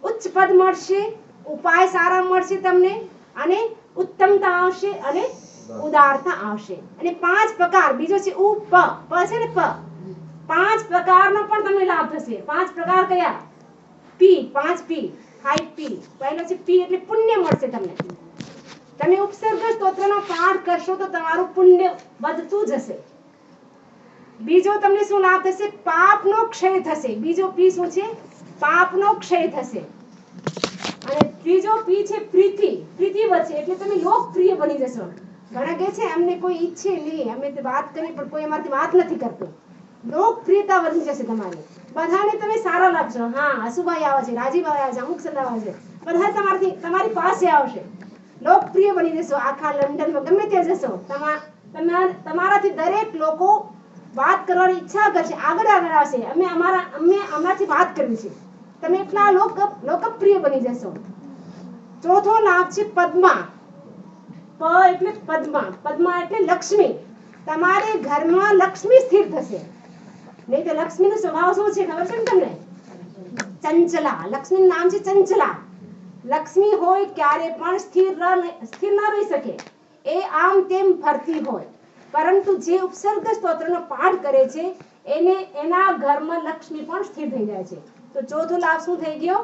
ઉચ્ચ પદ મળશે, ઉપાય સારા મળશે તમને, અને ઉત્તમતા આવશે અને ઉદારતા આવશે. અને 5 પ્રકાર બીજો છે પ છે ને પ, 5 પ્રકારનો પણ તમને લાભ થશે. 5 પ્રકાર કયા? પી, 5 પી, 5 પી. પહેલો છે પી એટલે પુણ્ય મળશે તમને. તમે ઉપસર્ગ સ્તોત્રનો પાઠ કરશો તો તમારું પુણ્ય વધતું જશે. બીજો તમને શું લાભ થશે? પાપનો ક્ષય થશે. બીજો પી શું છે? પાપનો ક્ષય થશે. અને ત્રીજો પી છે પ્રીતિ, પ્રીતિ વધશે એટલે તમે લોકપ્રિય બની જશો. ઘણા કહે છે અમને કોઈ ઈચ્છે નહીં, અમે તો વાત કરી પણ કોઈ અમારથી વાત નથી કરતું. લોકપ્રિયતા વધી જશે તમારી, બધાને તમે સારા લાગશો. હા હસુભાઈ આવે છે, રાજીભાઈ આવે છે, અમુક સંદા આવે છે, બધા તમારી પાસે આવશે. લોકપ્રિય બની જશો. આખા લંડનમાં ગમે ત્યાં જશો તમારાથી દરેક લોકો વાત કરવાની ઈચ્છા કરશે, આગળ આવશે. અમે અમારાથી વાત કરવી છે. તમે એટલા લોકપ્રિય બની જશો. ચોથો લાભ છે પદ્મા. પ એટલે પદ્મા, પદ્મા એટલે લક્ષ્મી. તમારે ઘરમાં લક્ષ્મી સ્થિર થશે. નહીં તો લક્ષ્મીનો સ્વભાવ શું છે ખબર છે ને તમને? ચંચલા. લક્ષ્મીનું નામ છે ચંચલા. લક્ષ્મી હોય ક્યારે પણ સ્થિર ન રહી શકે, એ આમ તેમ ફરતી હોય. પરંતુ જે ઉપસર્ગ સ્તોત્રનો પાઠ કરે છે એના ઘરમાં લક્ષ્મી પણ સ્થિર થઈ જાય છે. તો ચોથો લાભ શું થઈ ગયો?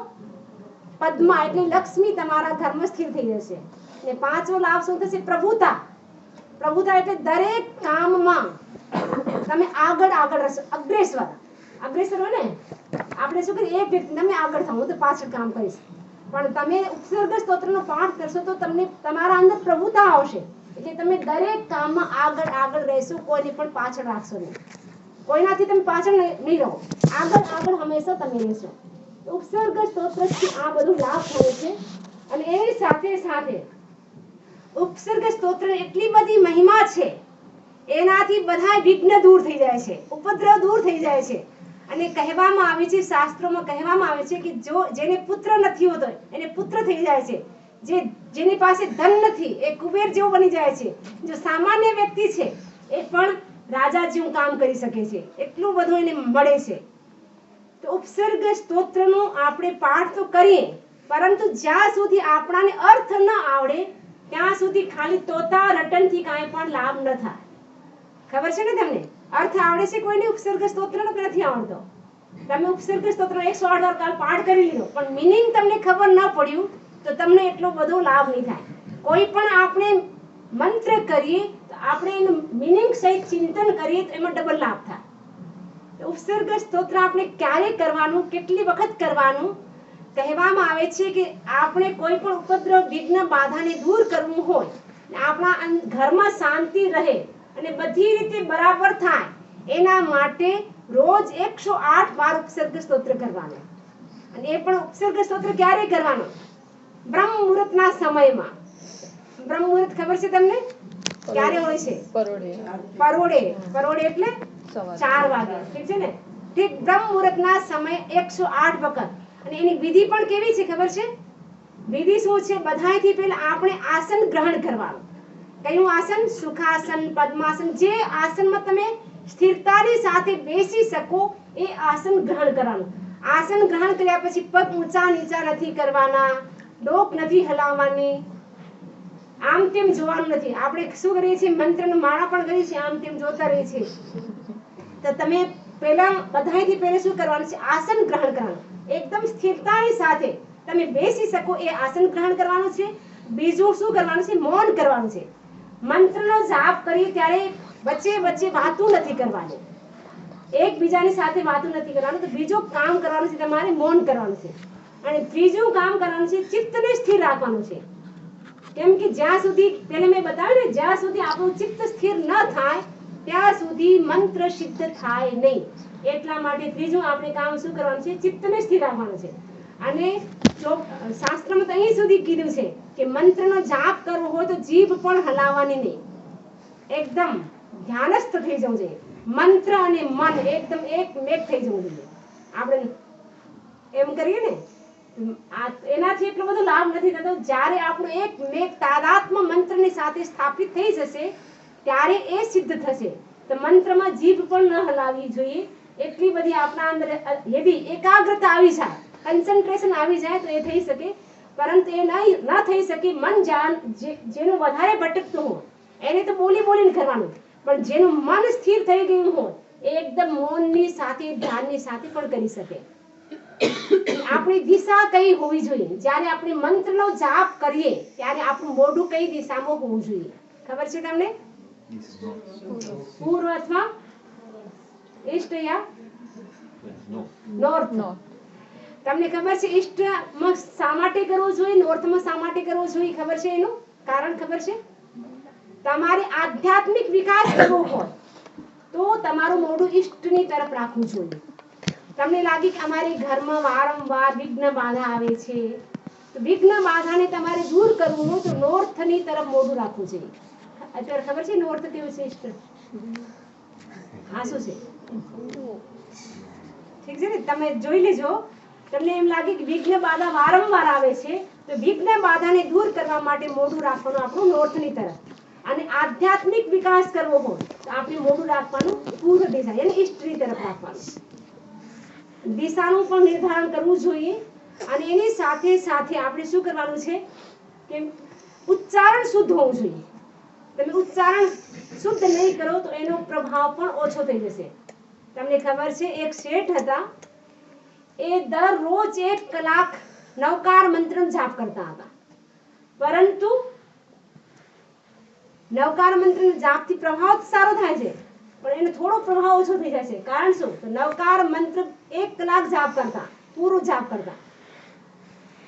પદ્મા એટલે લક્ષ્મી તમારા ઘરમાં સ્થિર થઈ જશે. અને પાંચમો લાભ શું થશે? પ્રભુતા. પ્રભુતા એટલે દરેક કામમાં તમે આગળ રહેશો. અગ્રેસર હોય ને, આપણે શું કરીએ? એક વ્યક્તિ તમે આગળ થાઓ, હું તો પાછળ કામ કરીશ. પણ તમે ઉપસર્ગ સ્તોત્રનો પાઠ કરશો તો તમને તમારા અંદર પ્રભુતા આવશે. એટલે તમે દરેક કામમાં આગળ રહેશો, કોઈને પણ પાછળ રાખશો નહીં. કોઈનાથી તમે પાછળ નહીં રહો, આગળ હંમેશા તમે રહેશો. ઉપસર્ગ સ્તોત્રથી આ બધું લાભ થાય છે. અને એની સાથે ઉપસર્ગ સ્તોત્ર એટલી બધી મહિમા છે, એનાથી બધા વિઘ્ન દૂર થઈ જાય છે, ઉપદ્રવ દૂર થઈ જાય છે. અને કહેવામાં આવે છે, શાસ્ત્રોમાં કહેવામાં આવે છે કે જેને પુત્ર નથી હોતો એને પુત્ર થઈ જાય છે. જેની પાસે ધન નથી એ કુબેર જેવું બની જાય છે. જો સામાન્ય વ્યક્તિ છે એ પણ રાજા જેવું કામ કરી શકે છે, એટલું બધું એને મળે છે. તો ઉપસર્ગ સ્તોત્રનો આપણે પાઠ તો કરીએ, પરંતુ જ્યાં સુધી આપણાને અર્થ ન આવડે ત્યાં સુધી ખાલી તોતા રટનથી કાંઈ પણ લાભ ન થાય. ખબર છે ને તમને? અર્થ આવડે છે કોઈને ઉપસર્ગ સ્તોત્રનો કે નથી આવડતો? તમે ઉપસર્ગ સ્તોત્ર 118 કાલ પાઠ કરી લીધો પણ મીનિંગ તમને ખબર ન પડ્યું તો તમને એટલો બધો લાભ નહીં થાય. કોઈ પણ આપણે મંત્ર કરીએ તો આપણે એનું મીનિંગ સહિત ચિંતન કરીએ તો એમાં ડબલ લાભ થાય. ઉપસર્ગ સ્તોત્ર આપણે ક્યારે કરવાનું, કેટલી વખત કરવાનું? કહેવામાં આવે છે કે આપણે કોઈ પણ ઉપદ્રવ, વિઘ્ન, બાધાને દૂર કરવું હોય, આપણા ઘરમાં શાંતિ રહે અને બધી રીતે બરાબર થાય, એના માટે રોજ 108 વાર ઉપસર્ગ સ્તોત્ર કરવાનું. અને એ પણ ઉપસર્ગ સ્તોત્ર ક્યારે કરવાનું? બ્રહ્મ મુહૂર્તના સમયમાં. બ્રહ્મ મુહૂર્ત ખબર છે તમને? ક્યારે હોય છે? પરોઢે એટલે 4 વાગે. ઠીક છે ને? ઠીક બ્રહ્મ મુહૂર્તના સમય 108 વખત. અને એની વિધિ પણ કેવી છે ખબર છે? વિધિ શું છે? બધાયથી પહેલા આપણે આસન ગ્રહણ કરવાનું. કયું આસન? સુખાસન, પદ્માસન. જે આસનમાં તમે સ્થિરતાની સાથે બેસી શકો એ આસન ગ્રહણ કરવાનું. આસન ગ્રહણ કર્યા પછી પગ ઊંચા નીચા નથી કરવાના, ડોક નથી હલાવવાની, આમ તેમ જોવાનું નથી. આપણે શું કરીએ છીએ? મંત્રનો માળા પણ કરીએ છીએ, આમ તેમ જોતા રહીએ છીએ. તો તમે પહેલા બધાથી પહેલા શું કરવાનું છે? આસન ગ્રહણ કરવાનું. એકદમ સ્થિરતાની સાથે તમે બેસી શકો એ આસન ગ્રહણ કરવાનું છે. બીજું શું કરવાનું છે? મૌન કરવાનું છે. મંત્રનો જાપ કરીએ ત્યારે વચ્ચે વચ્ચે વાતું નથી કરવાની, એકબીજાની સાથે વાતું નથી કરવાનું. તો બીજું કામ કરવાનું છે, તમારે મૌન કરવાનું છે. અને ત્રીજું કામ કરવાનું છે, ચિત્તને સ્થિર રાખવાનું છે. કેમ કે જ્યાં સુધી પહેલા મેં બતાવ્યું ને, જ્યાં સુધી આપણું ચિત્ત સ્થિર ન થાય ત્યાં સુધી મંત્ર સિદ્ધ થાય નહીં. એટલા માટે ત્રીજું આપણે કામ શું કરવાનું છે? ચિત્તને સ્થિર રાખવાનું છે. અને શાસ્ત્રમાં તો અહીં સુધી કીધું છે કે મંત્રનો જાપ કરવો હોય તો જીભ પણ હલાવવાની નહીં, એકદમ ધ્યાનસ્થ થઈ જવું જોઈએ. મંત્ર અને મન એકદમ એકમેક થઈ જવું જોઈએ. આપણે એમ કરીએ ને, એનાથી એટલો બધો લાભ નથી થતો. જ્યારે આપણું એકમેક તાદાત્મ્ય મંત્રની સાથે સ્થાપિત થઈ જશે ત્યારે એ સિદ્ધ થશે. તો મંત્રમાં જીભ પણ ન હલાવવી જોઈએ. એટલી બધી આપણા અંદર હેવી એકાગ્રતા આવી જાય, કન્સન્ટ્રેશન આવી જાય તો એ થઈ શકે. પરંતુ એ ન થઈ શકે. મન જેનું વધારે ભટકતું હોય એને તો બોલીને કરવાનું, પણ જેનું મન સ્થિર થઈ ગયું હોય એ એકદમ મૌનની સાથે ધ્યાનની સાથે પણ કરી શકે. આપણી દિશા કઈ હોવી જોઈએ? જ્યારે આપણે મંત્રનો જાપ કરીએ ત્યારે આપણું મોઢું કઈ દિશામાં હોવું જોઈએ? ખબર છે તમને? પૂર્વ અથવા ઈસ્ટ યા નોર્થ? તમને ખબર છે ઈસ્ટમાં શા માટે કરવું જોઈએ, નોર્થમાં શા માટે કરવું જોઈએ? ખબર છે એનું કારણ? ખબર છે? તમારે આધ્યાત્મિક વિકાસ કરવો હોય તો તમારું મોઢું ઈષ્ટની તરફ રાખવું જોઈએ. તમને લાગે કે અમારી ઘરમાં વારંવાર વિઘ્ન બાધા આવે છે, તો વિઘ્ન બાધાને તમારે દૂર કરવું હોય તો નોર્થની તરફ મોઢું રાખવું જોઈએ. અત્યારે ખબર છે નોર્થ કેવું છે? ઈસ્ટ હા શું છે? ઠીક છે ને, તમે જોઈ લેજો. તમને એમ લાગે કે વિઘ્ન બાધા વારંવાર આવે છે તો વિઘ્ન બાધાને દૂર કરવા માટે મોઢું રાખવાનું આપણું નોર્થની તરફ. અને આધ્યાત્મિક વિકાસ કરવો હોય તો આપણે મોઢું રાખવાનું પૂર્વ દિશા એટલે ઈષ્ટની તરફ રાખવાનું. દિશાનું પણ નિર્ધારણ કરવું જોઈએ. અને એની સાથે સાથે આપણે શું કરવાનું છે કે ઉચ્ચારણ શુદ્ધ હોવું જોઈએ. તમે ઉચ્ચારણ શુદ્ધ નહીં કરો તો એનો પ્રભાવ પણ ઓછો થઈ જશે. તમને ખબર છે એક શેઠ હતા, એ દરરોજ 1 કલાક નવકાર મંત્રનો જાપ કરતા હતા. પરંતુ નવકાર મંત્રના જાપથી પ્રભાવ સારો થાય છે પણ એનો થોડો પ્રભાવ ઓછો થઈ જશે. કારણ શું? તો નવકાર મંત્ર 1 કલાક જાપ કરતા, પૂરો જાપ કરતા,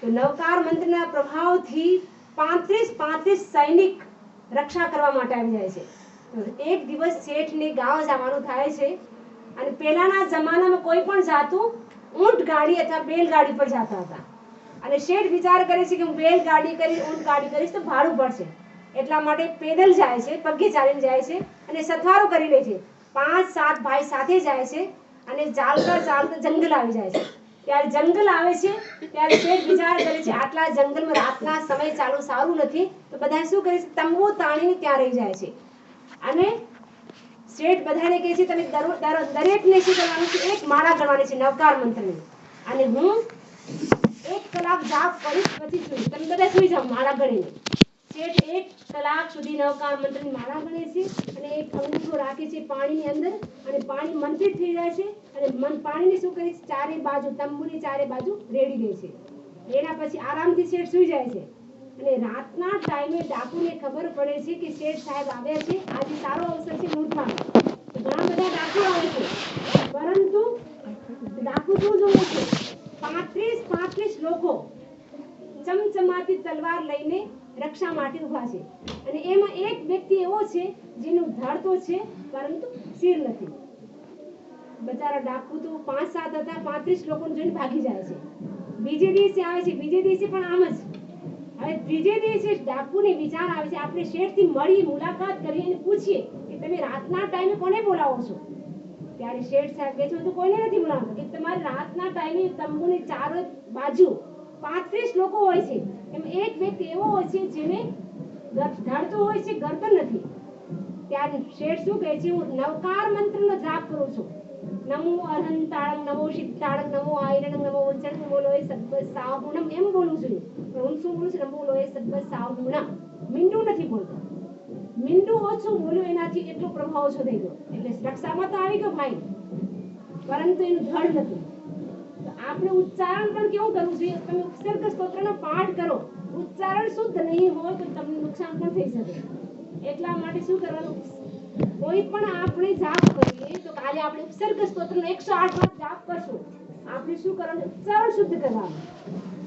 તો નવકાર મંત્રના પ્રભાવથી 35 સૈનિક રક્ષા કરવા માટે આવી જાય છે. એક દિવસ શેઠને ગાંવ જવાનું થાય છે અને પહેલાના જમાનામાં કોઈ પણ જાતું ઊંટ ગાડી અથવા બેલગાડી પર જતા હતા. અને શેઠ વિચાર કરે છે કે હું બેલગાડી કરી ઊંટ ગાડી કરીશ તો ભાડું પડશે, એટલા માટે પેદલ જાય છે, પગે ચાલીને જાય છે અને સથવારો કરી લે છે. 5-7 ભાઈ સાથે જાય છે અને ચાલતા જંગલ આવી જાય છે. ત્યારે જંગલ આવે છે ત્યારે શેઠ વિચાર કરે છે આટલા જંગલમાં રાતના સમય ચાલુ સારું નથી, તો બધા શું કરે છે? તંબુ તાણીને ત્યાં રહી જાય છે. અને શેઠ બધાને કહે છે તમે દરેકને શું કરવાનું છે? એક માળા ગણવાની છે નવકાર મંત્રની, અને હું 1 કલાક જાપ કરીશ પછી સુઈ, તમે બધા સુઈ જાઓ માળા ગણીને. શેઠ 1 કલાક સુધી નવકાર મંત્રની માળા ગણે છે અને એક અંગૂઠો રાખે છે પાણીની અંદર અને પાણી મંત્રિત થઈ જાય છે અને પાણીને શું કરે છે? ચારે બાજુ તંબુની ચારે બાજુ રેડી દે છે. એના પછી આરામથી શેઠ સુઈ જાય છે. અને રાતના ટાઈમે ડાકુને ખબર પડે છે કે શેઠ સાહેબ આવ્યા છે, આજે સારો અવસર છે લૂંટવાનો. તો ઘણા બધા ડાકુ આવે છે, પરંતુ ડાકુ શું જોવે છે? 35 લોકો ચમચમાતી તલવાર લઈને રક્ષા માટે ઊભા છે અને એમાં એક વ્યક્તિ એવો છે જેનું ધડ તો છે પરંતુ શિર નથી. બચારા ડાકુ તો 5-7 હતા, 35 લોકોને જોઈને ભાગી જાય છે. બીજે દિવસે આવે છે, બીજે દિવસે પણ આમ જ. હવે ત્રીજે દિવસે ડાકુને વિચાર આવે છે આપણે શેઠથી મળી મુલાકાત કરી અને પૂછીએ કે તમે રાતના ટાઈમે કોને બોલાવો છો? ત્યારે શેઠ સાહેબ કહે છે હું તો કોઈને નથી બોલાવતો, કે તમારે રાતના ટાઈમે તંબુની ચારે બાજુ 35 લોકો હોય છે, એમ એક વ્યક્તિ એવો હોય છે જેને ધડતો હોય છે, ગરદન નથી. ત્યારે શેઠ શું કહે છે, હું નવકાર મંત્રનો જાપ કરું છું. નમો અરહંતાળં, નમો સિદ્ધાળં, નમો આયરણં, નમો વંચન, નમો લોય સબ્બ સાહુણમ એમ બોલવું જોઈએ. પણ હું શું બોલું છું, નમો લોય સબ્બ સાહુણમ. મીંડું નથી બોલતો. મીંડું ઓછું બોલ્યું એનાથી એટલો પ્રભાવ ઓછો થઈ ગયો. એટલે રક્ષામાં તો આવી ગયો ભાઈ, પરંતુ એનું ધડ નથી. તો આપણે ઉચ્ચારણ પણ કેવું કરવું જોઈએ? તમે ઉપસર્ગ સ્તોત્રનો પાઠ કરો, ઉચ્ચારણ શુદ્ધ નહીં હોય તો તમને નુકસાન પણ થઈ શકે. એટલા માટે શું કરવાનું? કોઈ પણ આપણે જાપ કરીએ તો કાલે આપણે ઉપસર્ગ સ્તોત્રનો 108 વાર જાપ કરશું. આપણે શું કરવાનું? ઉચ્ચારણ શુદ્ધ કરવાનું.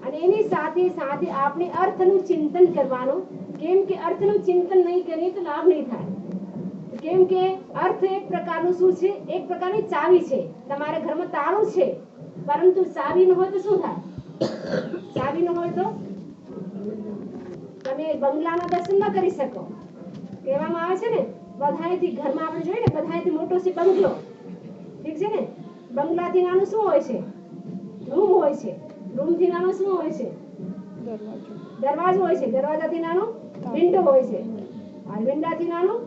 અને એની સાથે સાથે આપણે અર્થનું ચિંતન કરવાનું. કેમ કે અર્થનું ચિંતન નહીં કરીએ તો લાભ નહીં થાય. કેમ કે અર્થ એક પ્રકારનું શું છે? એક પ્રકારની ચાવી છે. તમારા ઘરમાં તાળું છે, પરંતુ ચાવી ન હોય તો શું થાય? ચાવી ન હોય તો તમે બંગલાના દર્શન ન કરી શકો. કહેવામાં આવે છે ને, બધાયથી ઘરમાં આપણે જોઈએ ને, બધાયથી મોટો છે બંગલો, ઠીક છે ને? બંગલાથી નાનું શું હોય છે? રૂમ હોય છે. રૂમથી નાનો શું હોય છે? દરવાજો હોય છે. દરવાજાથી નાનો વિન્ડો હોય છે. આ વિન્ડાથી નાનું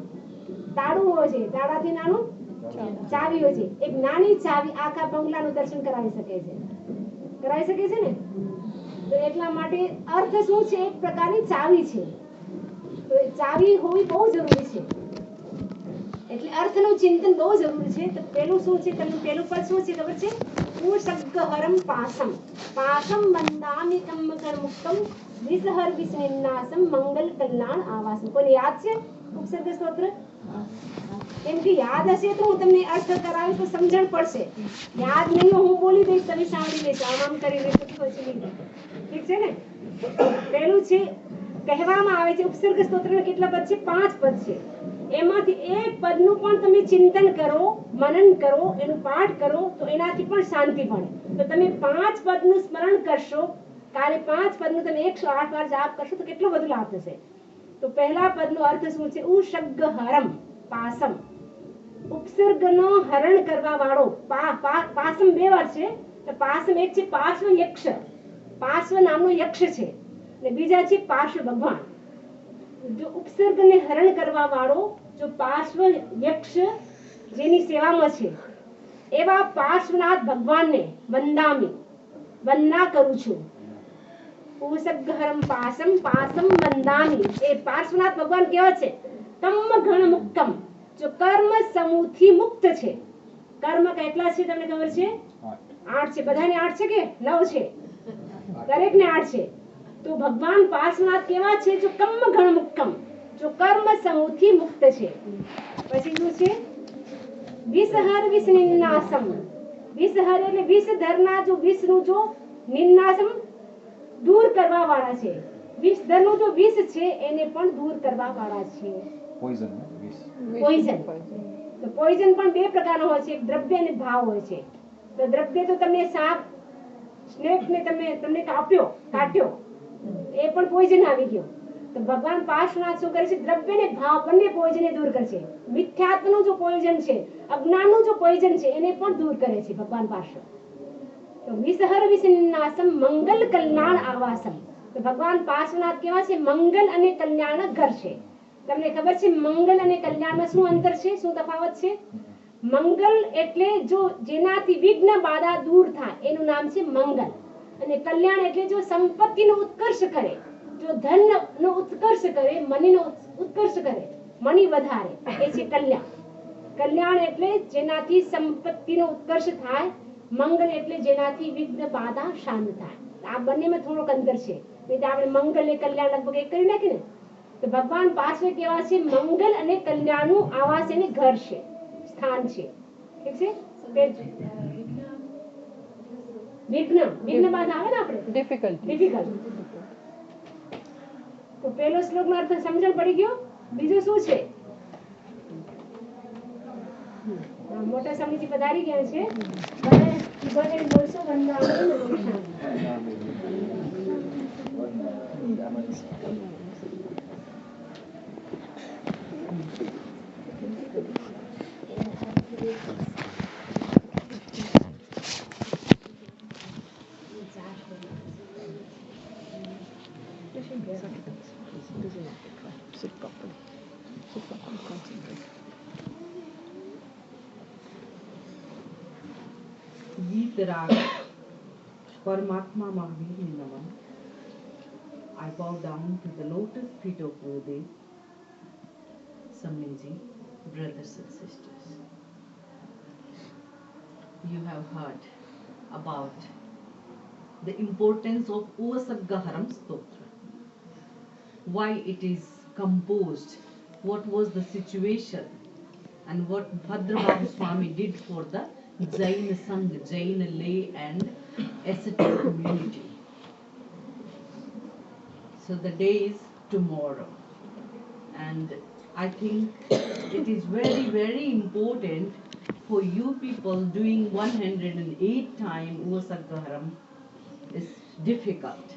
તાળું હોય છે. તાળાથી નાનું ચાવી હોય છે. એક નાની ચાવી આખા બંગલાનું દર્શન કરાવી શકે છે. કરાવી શકે છે ને? તો એટલા માટે અર્થ શું છે? એક પ્રકારની ચાવી છે. તો એ ચાવી હોવી બહુ જરૂરી છે. એટલે અર્થનું ચિંતન બહુ જરૂરી છે. તો પેલું શું છે? તમને પેલું પદ શું છે ખબર છે? ઉષગ્ગહરમ પાસમ પાસમ વંદામિ કમ્મકર મુક્તમ વિસહર વિસ્નિન્નાસમ મંગલ કલ્યાણ આવાસમ. કોને યાદ છે ઉપસર્ગ સ્તોત્ર? કેમ કે યાદ હશે તો હું તમને અર્થ કરાવી તો સમજણ પડશે. યાદ નહીં હું બોલી દઈશ, તમે સાંભળી લેશો, આમ કરી લેશો તો પછી નહીં થાય. ઠીક છે ને? પહેલું છે, કહેવામાં આવે છે ઉપસર્ગ સ્તોત્રના કેટલા પદ છે? 5 પદ છે. એમાંથી એક પદનું પણ તમે ચિંતન કરો, મનન કરો, એનું પાઠ કરો તો એનાથી પણ શાંતિ મળે. તો તમે 5 પદનું સ્મરણ કરશો, કાલે 5 પદનું તમે 108 વાર જાપ કરશો તો કેટલો બધો લાભ થશે. તો પહેલા પદનો અર્થ શું છે? ઉષગ્ગહરમ પાસમ. ઉપસર્ગનો હરણ કરવા વાળો. પાસમ 2 વાર છે. તો પાસમ એક છે પાર્શ્વ યક્ષ. પાર્શ્વ નામનો યક્ષ છે અને બીજા છે પાર્શ્વ ભગવાન. જો ઉપસર્ગને હરણ કરવા વાળો, જો પાર્શ્વ યક્ષ જેની સેવામાં છે, એવા પાર્શ્વનાથ ભગવાનને વંદામી, વંદના કરું છું. ઉષગ્ગહરમ પાસમ પાસમ વંદામી. એ પાર્શ્વનાથ ભગવાન કેવા છે? કર્મ ગણ મુક્તમ. જો કર્મ સમૂહથી મુક્ત છે. કર્મ કેટલા છે તમને ખબર છે? 8 છે. બધાને 8 છે કે 9 છે? દરેકને 8 છે. તો ભગવાન પાર્શ્વનાથ કેવા છે? જો કર્મ ગણ મુક્તમ, જો કર્મ સમૂહથી મુક્ત છે. પછી શું છે? વિસહર વિસ્નિન્નાસમ. વિસહર એટલે વિષધરના, જો વિષનું જો નિન્નાસમ દૂર કરવા વાળા છે. વિષધરનું જો વિષ છે એને પણ દૂર કરવા વાળા છે. Poison poison. તો પોઈઝન પણ 2 પ્રકારનો હોય છે. એક દ્રવ્ય અને ભાવ હોય છે. તો દ્રવ્ય તો તમને સાપ, સ્નેક ને તમને કાટ્યો, એ પણ પોઈઝન આવી ગયો. તો ભગવાન પાર્શ્વનાથ શું કરે છે? દ્રવ્ય ને ભાવ બંને પોઈઝન દૂર કરે છે. મિથ્યાત્વનું જો પોઈઝન છે, અજ્ઞાનનું જો પોઈઝન છે, એને પણ દૂર કરે છે ભગવાન પાર્શ્વ. તો વિસહર વિસ્નિન્નાસમ મંગલ કલ્યાણ આવાસમ. તો ભગવાન પાર્શ્વનાથ કેવા છે? મંગલ અને કલ્યાણ ઘર છે. તમને ખબર છે મંગલ અને કલ્યાણમાં શું અંતર છે? શું તફાવત છે? મંગલ એટલે જો જેનાથી વિઘ્ન બાધા દૂર થાય એનું નામ છે મંગલ. અને કલ્યાણ એટલે જો સંપત્તિનો ઉત્કર્ષ કરે, જો ધનનો ઉત્કર્ષ કરે, મનીનો ઉત્કર્ષ કરે, મની વધારે, એ છે કલ્યાણ. કલ્યાણ એટલે જેનાથી સંપત્તિનો ઉત્કર્ષ થાય. મંગલ એટલે જેનાથી વિઘ્ન બાધા શાંત થાય. આ બંનેમાં થોડોક અંતર છે. એટલે આપણે મંગલ અને કલ્યાણ લગભગ એક કરી નાખીએ ને. તો ભગવાન પાર્શ્વ કેવા છે? મંગલ અને કલ્યાણનું આવાસ એને ઘર છે, સ્થાન છે. ઠીક છે? વિઘ્ન બાધા આવે ને આપણે ડિફિકલ્ટ. તો પહેલો શ્લોકનો અર્થ સમજણ પડી ગયો. બીજું શું છે? મોટા સ્વામીજી પધારી ગયા છે. બધાને બોલશો વંદાવન. Easy not to try. Sit properly. Sit properly. Concentrate. गीत राग परमात्मा महावीर ने नमन. I bow down to the lotus feet of Gurudev. Samniji, brothers and sisters, you have heard about the importance of Uvasaggaharam Stotra. Why it is composed, what was the situation, and what Bhadrabhavu Swami did for the Jaina Sangh, Jaina lay and ascetic community. So the day is tomorrow, and I think it is very, very important for you people doing 108 time Uvasaggaharam is difficult.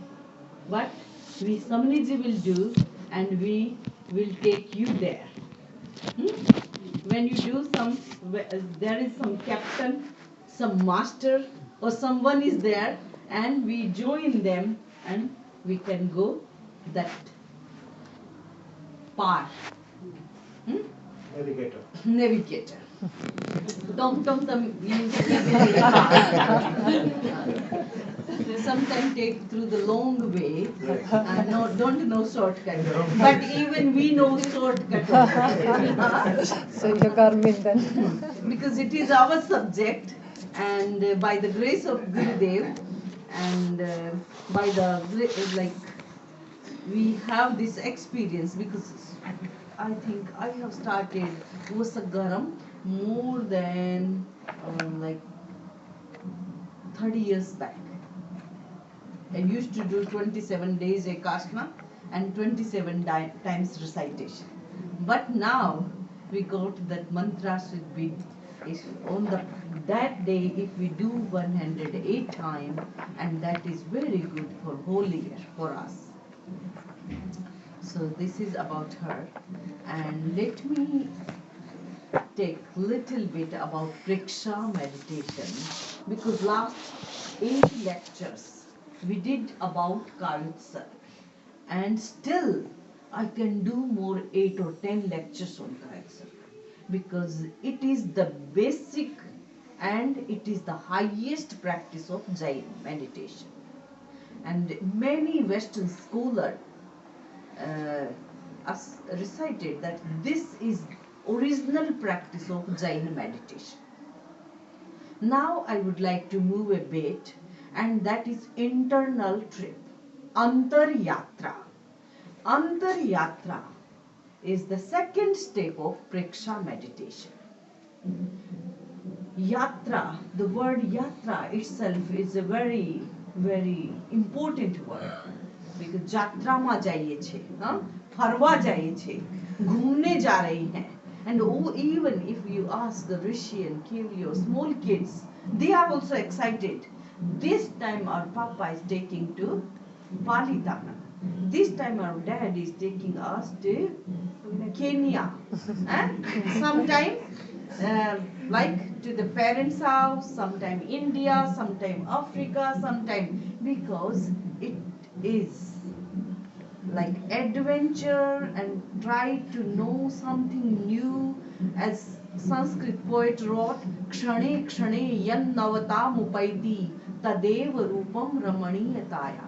But we Samniji will do, and we will take you there. When you do some, there is some captain, some master, or someone is there, and we join them, and we can go that par. Navigator. Navigator. Tom music sometimes take through the long way. No, don't know shortcut. But even we know shortcut. So you're Garmin then. Because it is our subject, and by the grace of Gurudev, and by the we have this experience, because I think I have started Uvasaggaharam more than 30 years back. I used to do 27 days Ekashna and 27 times recitation. But now we got that mantra should be on that day if we do 108 times, and that is very good for whole year for us. So this is about her, and let me take little bit about Priksha meditation, because last 8 lectures we did about Kayutsa, and still I can do more 8 or 10 lectures on Kayutsa, because it is the basic and it is the highest practice of Jain meditation. And many Western scholars recited that this is original practice of Jain meditation. Now I would like to move a bit, and that is internal trip, Antar Yatra. Antar Yatra is the second step of Priksha meditation. Yatra, the word yatra itself is a very, very important word. Because jatra ma jaiye chhe, farwa jaiye chhe, घूमने जा रही हैं. And even if you ask the Rishi and Kili or small kids, they are also excited. This time our Papa is taking to Palitana. This time our dad is taking us to Kenya. Sometime like to the parents' house, sometime India, sometime Africa, sometime, because it is like adventure and try to know something new. As Sanskrit poet wrote, Kshane Kshane Yan Navata Mupaiti Tadev Rupam Ramaniyataya,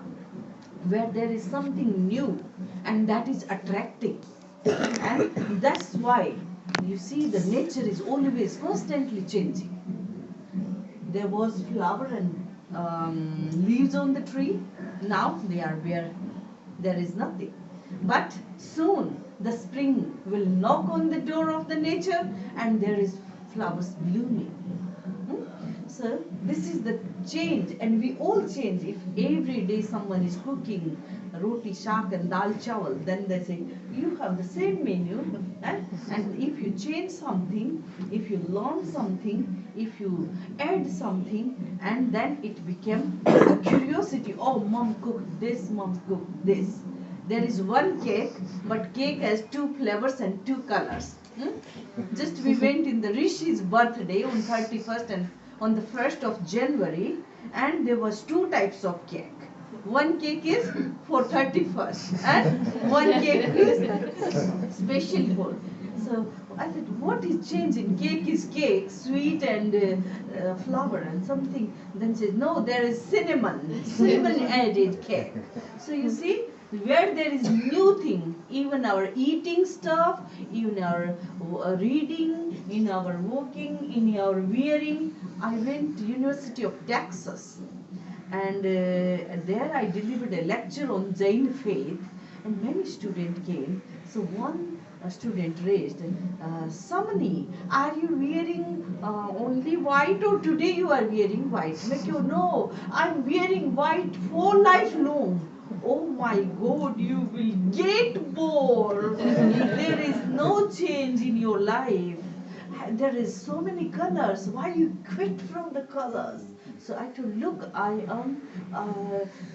where there is something new and that is attractive. And that's why you see the nature is always constantly changing. There was flower and leaves on the tree. Now they are bare. There is nothing. But soon the spring will knock on the door of the nature, and there is flowers blooming. So this is the change, and we all change. If every day someone is cooking roti, shak and dal chawal, then they say, you have the same menu. And if you change something, if you learn something, if you add something, and then it became a curiosity. Oh, mom cooked this, mom cooked this. There is one cake, but cake has 2 flavors and 2 colors. Just we went in the Rishi's birthday on 31st and on the 1st of January, and there was 2 types of cake. one cake is for 31st and one cake is special for. So I said, what is changing? Cake is cake, sweet and flour and something. Then said, no, there is cinnamon added cake. So you see, where there is new thing, even our eating stuff, even our reading, in our walking, in our wearing. I went to University of Texas, and there I delivered a lecture on Jain faith, and many students came. So one student raised, Samani, are you wearing only white, or today you are wearing white? Like, you know, I'm wearing white for lifelong. Oh my God, you will get bored. There is no change in your life. There is so many colors. Why you quit from the colors? So I told, look, I am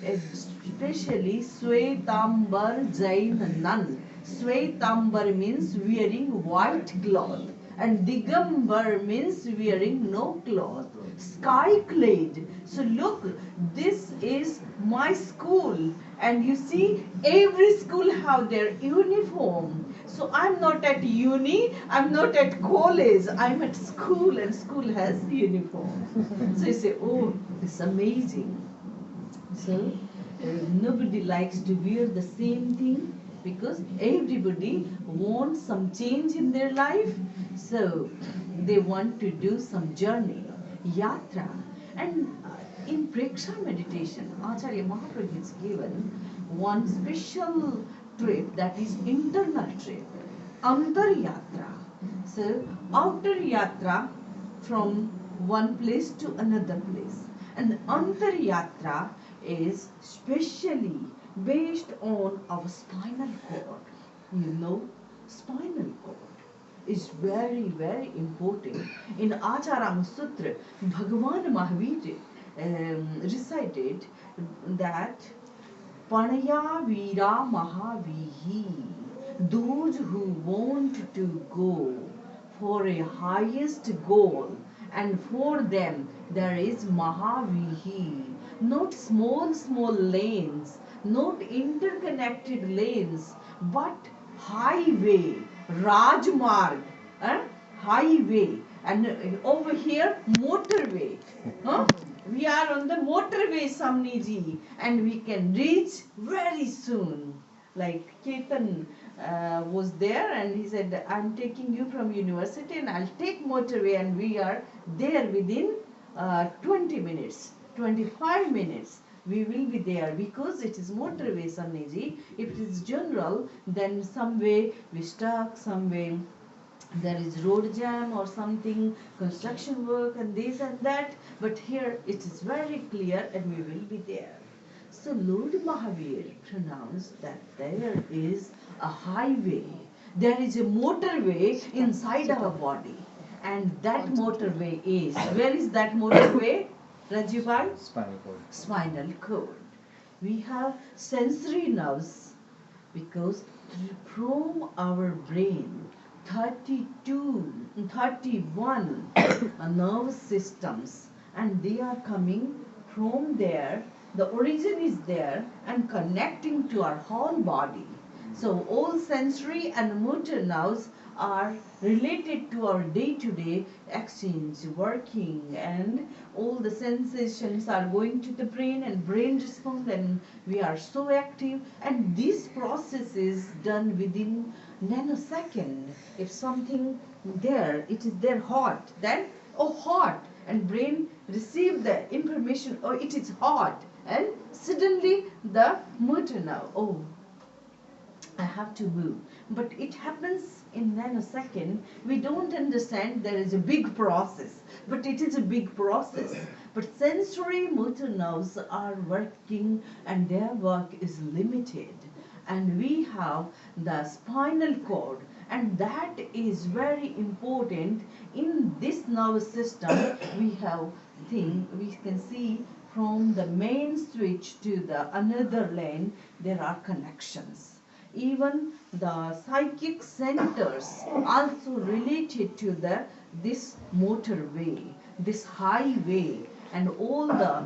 especially Swetambar Jain nun. Swetambar means wearing white cloth, and Digambar means wearing no cloth. Sky clad. So look, this is my school, and you see, every school have their uniform. So I'm not at uni, I'm not at college, I'm at school, and school has uniform. So you say, oh, it's amazing. So nobody likes to wear the same thing, because everybody wants some change in their life. So they want to do some journey, yatra. And in Preksha meditation, Acharya Mahaprabhu has given one special trip, that is internal trip, Antar Yatra. So outer yatra from one place to another place. And Antar Yatra is specially based on our spinal cord. You know, spinal cord is very, very important. In Acharang Sutra, Bhagavan Mahavir recited that Panaya Vira Mahavihi, those who want to go for a highest goal, and for them there is Mahavihi, not small lanes, not interconnected lanes, but highway, Rajmarg, highway, and over here motorway. We are on the motorway, Samniji, and we can reach very soon. Like Ketan was there, and he said, I'm taking you from university and I'll take motorway, and we are there within 20 minutes, 25 minutes. We will be there, because it is motorway, Samniji. If it is general, then some way we stuck, some way there is road jam or something, construction work and this and that. But here it is very clear, and we will be there. So Lord Mahavir pronounced that there is a highway, there is a motorway inside our body. And that motorway is, where is that motorway, Rajibhai? Spinal cord. Spinal cord. We have sensory nerves, because from our brain, 31 nerve systems, and they are coming from there. The origin is there and connecting to our whole body. So all sensory and motor nerves are related to our day-to-day exchange, working, and all the sensations are going to the brain, and brain responds, and we are so active. And this process is done within nanosecond. If something there, it is there hot, then oh hot, and brain receive the information, oh it is hot, and suddenly the motor nerve, oh I have to move. But it happens in nanosecond. We don't understand there is a big process, but it is a big process. But sensory motor nerves are working, and their work is limited. And we have the spinal cord, and that is very important. In this nervous system, we have thing, we can see from the main switch to the another lane, there are connections. Even the psychic centers also related to this motorway, this highway, and all the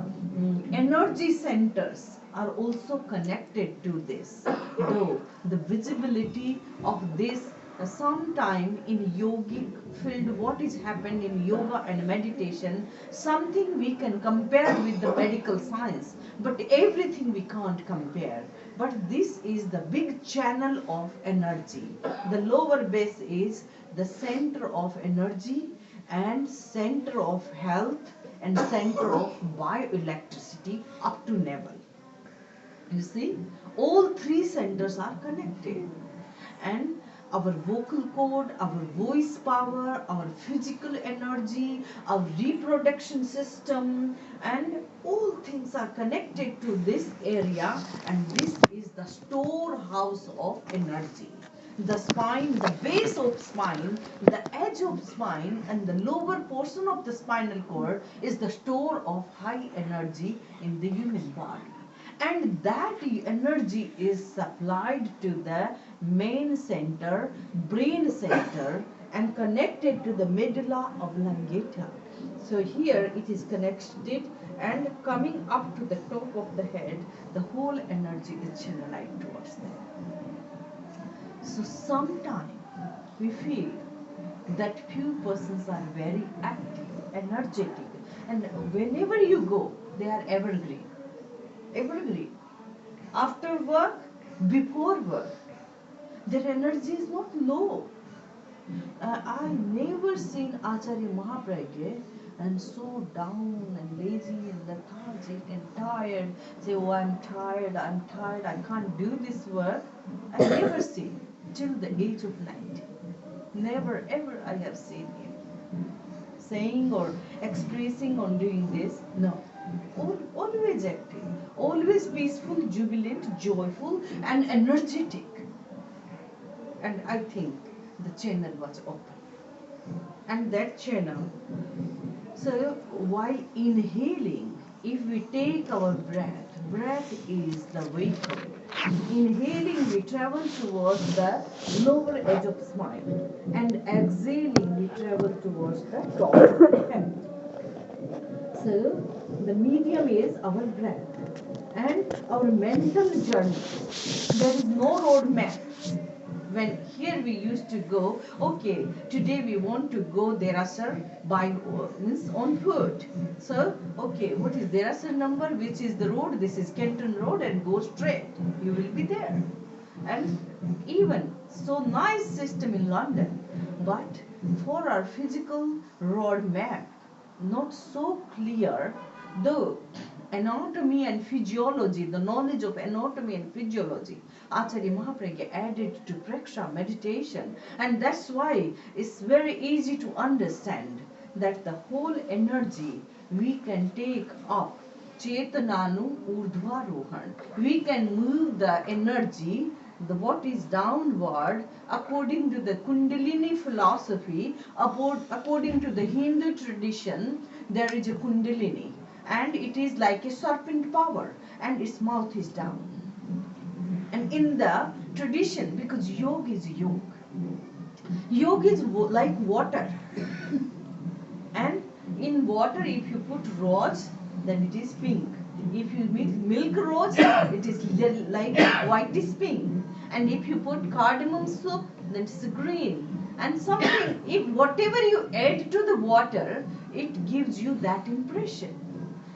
energy centers are also connected to this. Though the visibility of this sometime in yogic field, what is happened in yoga and meditation, something we can compare with the medical science, but everything we can't compare. But this is the big channel of energy. The lower base is the center of energy and center of health and center of bioelectricity up to navel. You see, all three centers are connected. And our vocal cord, our voice power, our physical energy, our reproduction system, and all things are connected to this area, and this is the storehouse of energy. The spine, the base of spine, the edge of spine, and the lower portion of the spinal cord is the store of high energy in the human body. And that energy is supplied to the main center, brain center, and connected to the medulla oblongata. So here it is connected and coming up to the top of the head, the whole energy is channelized towards there. So sometimes we feel that few persons are very active, energetic, and whenever you go, they are evergreen. Evergreen. After work, before work, their energy is not low. I never seen Acharya Mahapragya and so down and lazy and lethargic and tired. Say, oh, I'm tired, I can't do this work. I never seen till the age of 90. Never ever I have seen him saying or expressing on doing this. No. Always active, always peaceful, jubilant, joyful, and energetic. And I think the channel was open. And that channel, so while inhaling, if we take our breath is the vehicle. Inhaling, we travel towards the lower edge of spine, and exhaling, we travel towards the top of the head. So, the medium is our breath and our mental journey. There is no road map. When here we used to go, okay, today we want to go Derasar by means on foot. So, okay, what is Derasar number? Which is the road? This is Kenton Road, and go straight. You will be there. And even so nice system in London, but for our physical road map, not so clear, though anatomy and physiology, the knowledge of anatomy and physiology, Acharya Mahapragya added to Praksha meditation, and that's why it's very easy to understand that the whole energy we can take up, Chetananu Urdhvarohan. We can move the energy, the what is downward, according to the Kundalini philosophy, according to the Hindu tradition, there is a Kundalini, and it is like a serpent power, and its mouth is down. And in the tradition, because yoga is yoga, yoga is like water, and in water, if you put rose, then it is pink. If you mix milk rose, it is like white is pink. And if you put cardamom soup, then it's green. And something, if whatever you add to the water, it gives you that impression.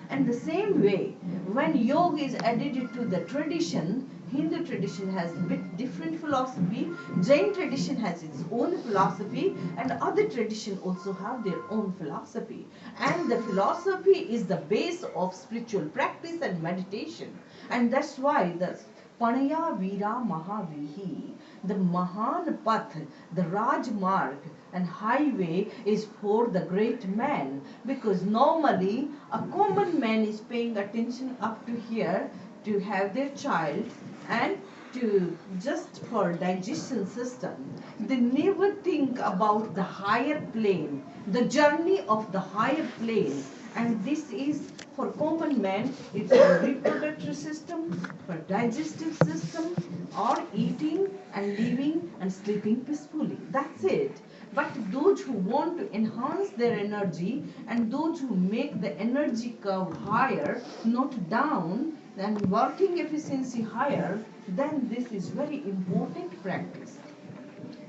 And the same way, when yoga is added to the tradition, Hindu tradition has a bit different philosophy, Jain tradition has its own philosophy, and other traditions also have their own philosophy. And the philosophy is the base of spiritual practice and meditation. And that's why the Panaya Vira Mahavihi, the Mahan Path, the Rajmarg and highway is for the great man, because normally a common man is paying attention up to here to have their child and to just for digestion system. They never think about the higher plane, the journey of the higher plane. And this is for common man, it's for reproductive system, for digestive system, or eating and living and sleeping peacefully. That's it. But those who want to enhance their energy and those who make the energy curve higher, not down, and working efficiency higher, then this is very important practice.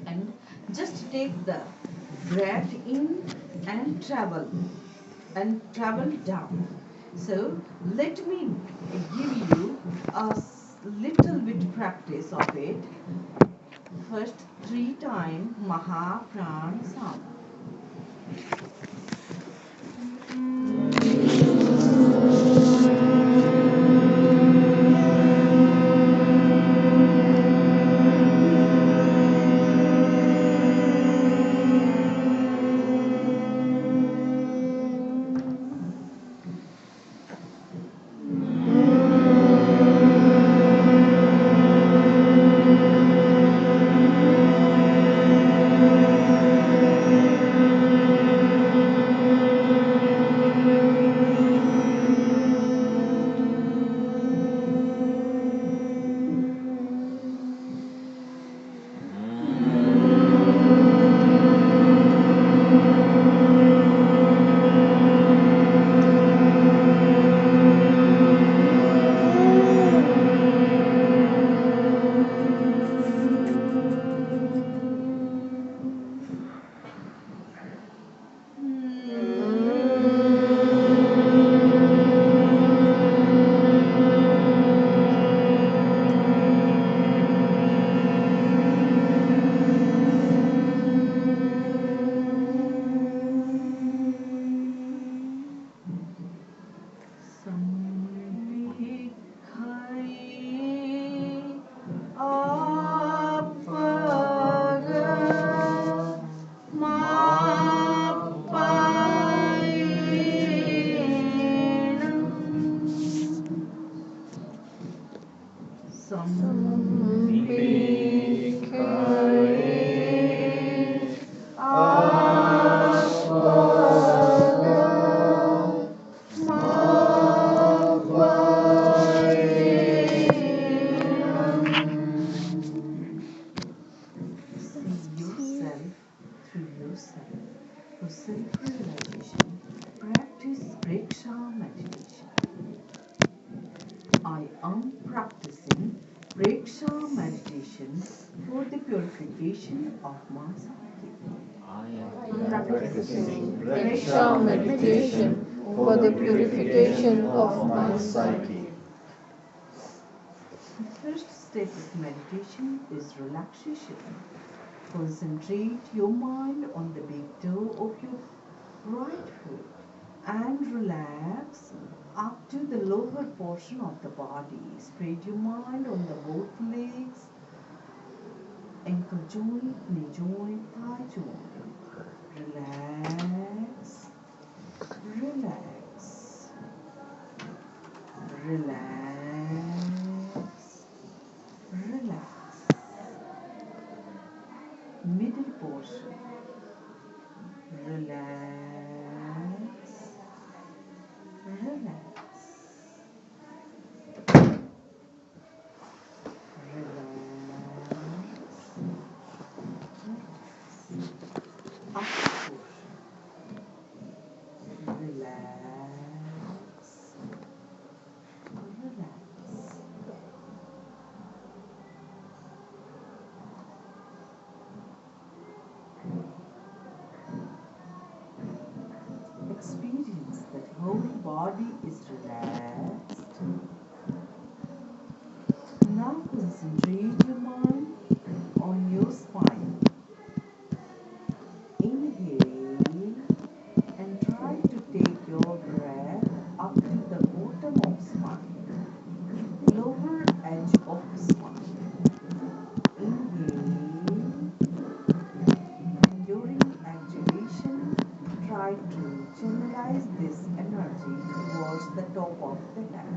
And just take the breath in and travel down. So let me give you a little bit practice of it. First 3 times Maha Pran Sama. For self-realization, practice Preksha meditation. I am practicing Preksha meditation for the purification of my psyche. Practicing Preksha meditation for the purification of my psyche. The first step of meditation is relaxation. Concentrate your mind on the big toe of your right foot and relax up to the lower portion of the body. Spread your mind on the both legs, ankle joint, knee joint, thigh joint. Relax, relax, relax, relax. Middle portion. Relax, relax, relax. Upper portion. Relax, relax. Experience that whole body is relaxed. Now concentrate your mind on your spine. Inhale and try to take your breath up to the bottom of spine, lower edge of spine. Inhale, and during exhalation, try to channelize this energy towards the top of the head.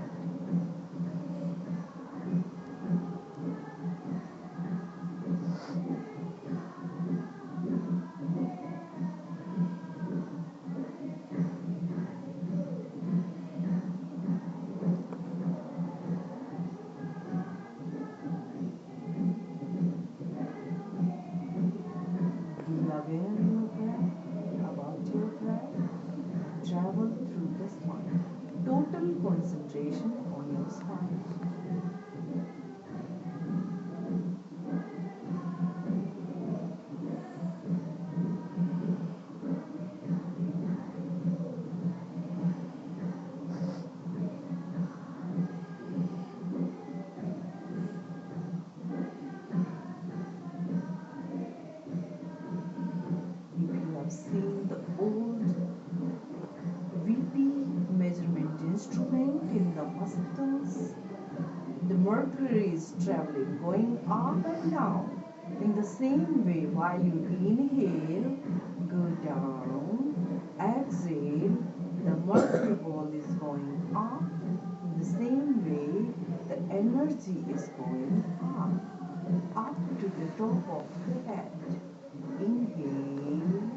Mercury is traveling, going up and down. In the same way, while you inhale, go down, exhale, the mercury ball is going up. In the same way, the energy is going up to the top of the head. Inhale.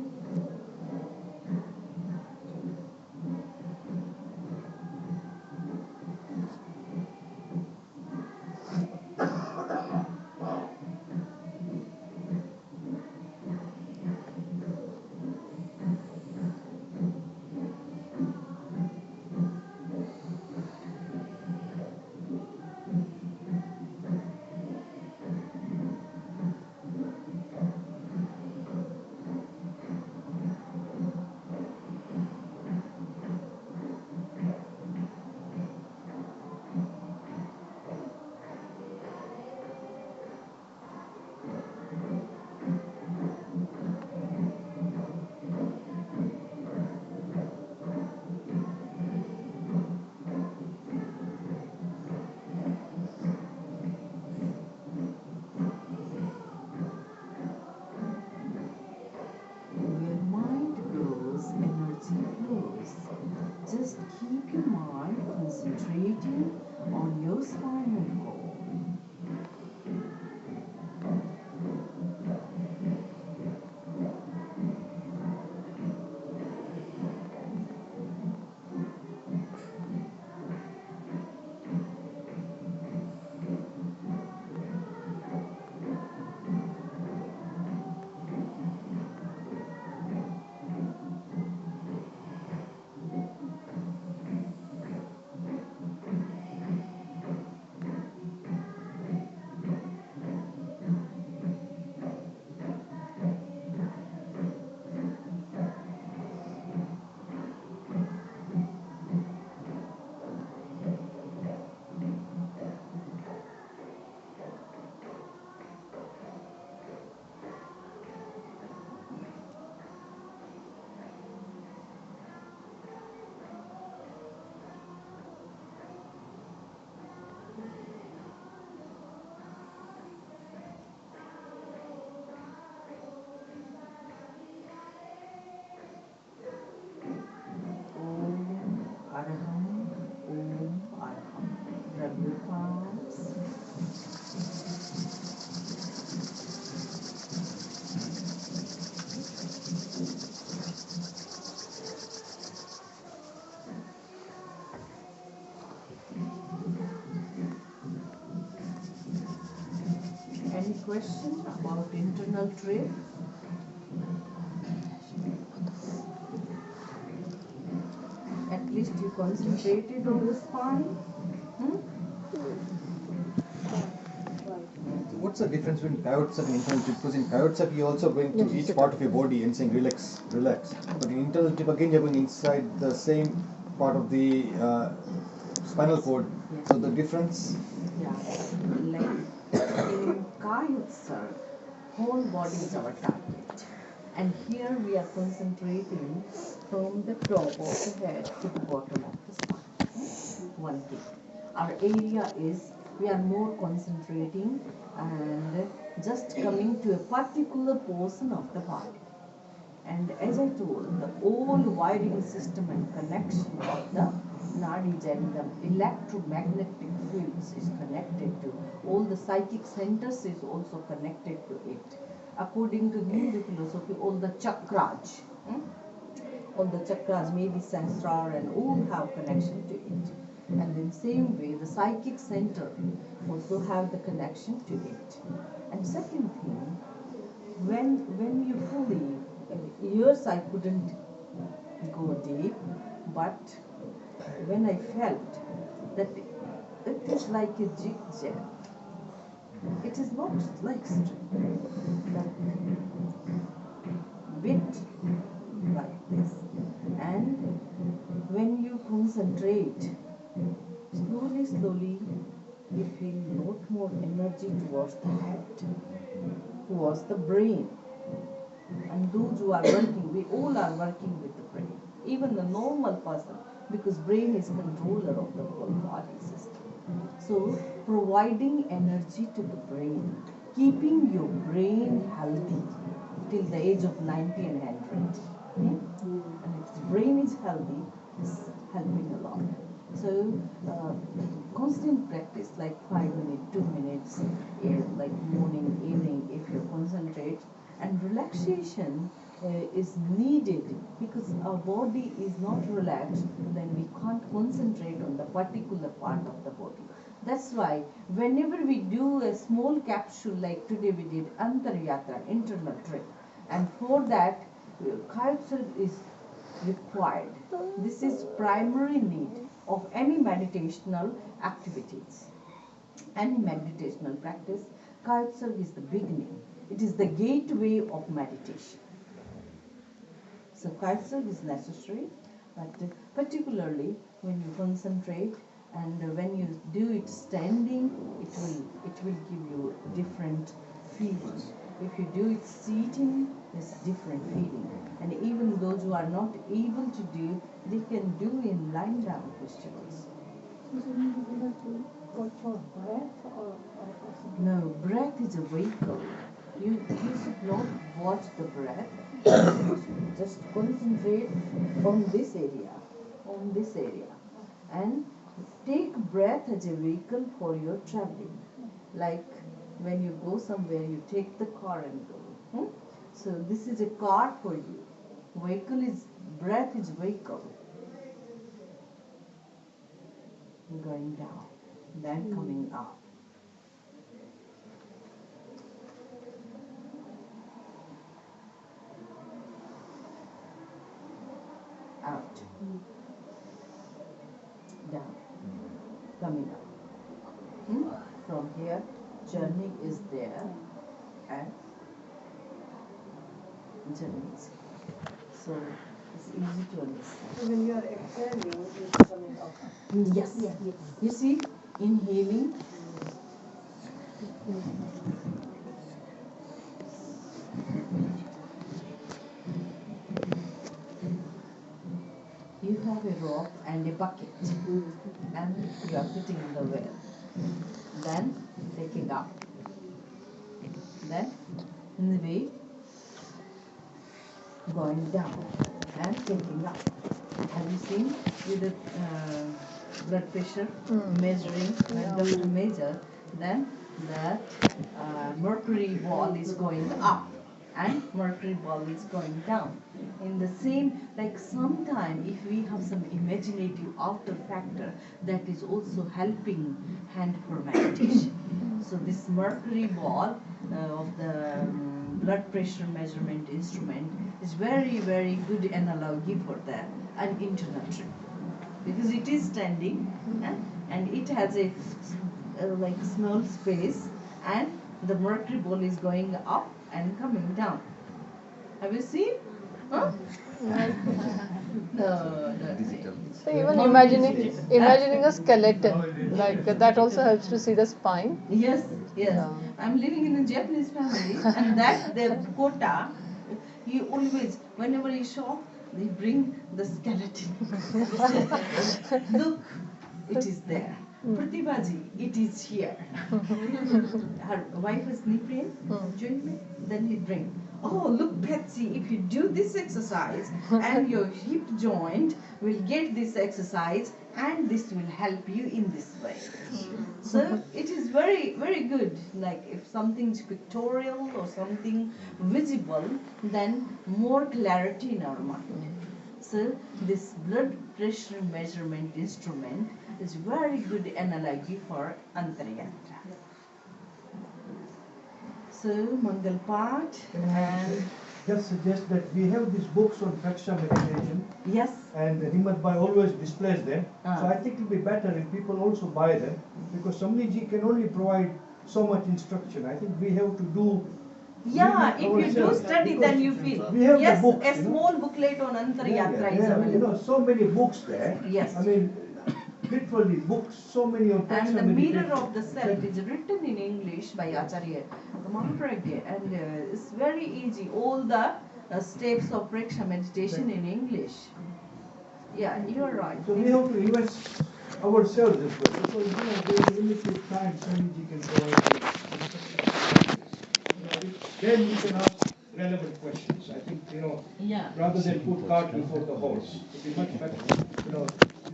Where mind goes, energy flows. Just keep your mind concentrating on your spinal cord. Om Arham, Om Arham. Rub your palms. Any question about internal trip? At least you concentrated on the spine. What's the difference between Kaiotsak and internal tip? Because in Kaiotsak you're also going to each part of your body and saying relax, relax. But in internal tip again you're going inside the same part of the spinal cord. So the difference? Yeah, like in Kaiotsak, whole body is our target. And here we are concentrating from the top of the head to the bottom of the spine. One thing. Our area is, we are more concentrating and just coming to a particular portion of the body. And as I told, the whole wiring system and connection of the Nadi and the electromagnetic fields is connected to, all the psychic centers is also connected to it. According to Hindu philosophy, all the chakras, all the chakras, maybe Sahasrara and all have connection to it. And in same way, the psychic center also have the connection to it. And second thing, when you fully, years I couldn't go deep, but when I felt that it is like a zigzag. It is not like straight, like bit like this. And when you concentrate, slowly, slowly, you feel lot more energy towards the head, towards the brain. And those who are working, we all are working with the brain. Even the normal person, because brain is controller of the whole body system. So providing energy to the brain, keeping your brain healthy till the age of 90 and 100. And if the brain is healthy, it's helping a lot. So, constant practice, like 5 minutes, 2 minutes, like morning, evening, if you concentrate, and relaxation is needed, because our body is not relaxed, then we can't concentrate on the particular part of the body. That's why whenever we do a small capsule, like today we did Antaryatra, internal trip, and for that Kayotsa is required. This is primary need of any meditational activities, any meditational practice. Kayotsa is the beginning. It is the gateway of meditation. So Kayotsa is necessary, but particularly when you concentrate and when you do it standing, it will give you different feeling. If you do it sitting, there's different feeling. And even those who are not able to do, they can do in lying down postures. No, breath is a vehicle. You should not watch the breath. Just concentrate on this area, and take breath as a vehicle for your traveling. Like when you go somewhere, you take the car and go. So this is a car for you. Breath is vehicle. Going down, then coming up. Out. Down. Coming up. From here, journey is there, and journey is here. So it's easy to understand. When you are exhaling, it's coming up. Yes. You see, inhaling. You have a rope and a bucket, and you are putting in the well. Then taking up. Then in the way going down and taking up. Have you seen with the blood pressure measuring? When doctor measure, then that mercury ball is going up and mercury ball is going down. In the same, like sometime if we have some imaginative outer factor, that is also helping hand for meditation. So this mercury ball of the blood pressure measurement instrument is very, very good analogy for that, an internal trip, because it is standing and it has a like small space, and the mercury ball is going up and coming down. Have you seen? Huh? No. So even imagining a skeleton, like that also helps to see the spine. Yes. Yeah. I'm living in a Japanese family, and that their kota, he always, whenever he shop, they bring the skeleton. Look, it is there. Pratibhaji, it is here. Her wife is knee pain, joint pain, then he bring. Oh, look, Betsy, if you do this exercise and your hip joint will get this exercise, and this will help you in this way. So it is very, very good. Like if something is pictorial or something visible, then more clarity in our mind. So this blood pressure measurement instrument is very good analogy for Antaryatra. So Mangal Path and Just suggest that we have these books on Praksha meditation, yes, and Himmat Bhai always displays them. Ah. So I think it will be better if people also buy them, because Samliji can only provide so much instruction. I think we have to do. yeah. If you do ourselves, study, because then you feel. we have the Yes, books, a you know. small booklet on Antaryatra is available. so many books there. Yes. I mean, literally books, so many on Praksha And the meditation. mirror of the self is written in English by Acharya Mahapragya, and it's very easy. All the steps of Praksha meditation in English. Yeah, you are right. So we have to invest ourselves as well, because there is limited time Swamiji can provide you. Then you can ask relevant questions. I think, Yeah. rather than put cart before the horse, it would be much better.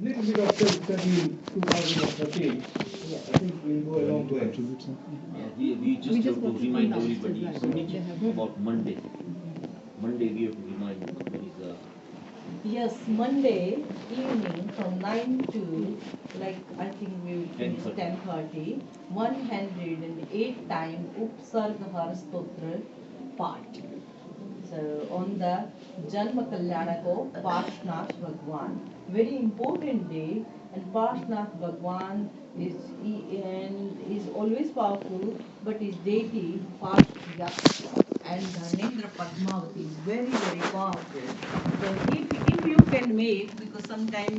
Little bit of self-study in 2013, I think will go a long way. Yeah, we just have to remind everybody about Monday. Monday we have to remind when is the Yes, Monday evening from 9 to, like, I think we will finish 10:30, 108 time Upsarga Stotra Part. So on the Janma Kalyanako Parshnath Bhagwan. Very important day, and Parshnath Bhagwan is always powerful, but his deity Parshya and Dharnendra Padmavati is very, very powerful. So if you can make, because sometime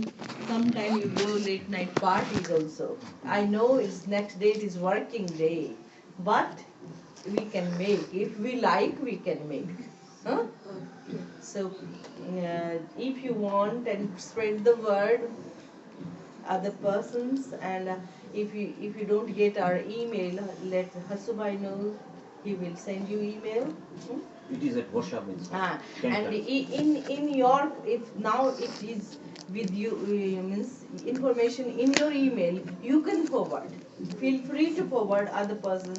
you go late night parties also. I know it's next day it is working day, but we can make. If we like, we can make. Huh? So if you want and spread the word, other persons, and if you don't get our email, let Hasubai know. He will send you email. it is at workshop means And in your, if now it is with you, means information in your email, you can forward. Feel free to forward other person.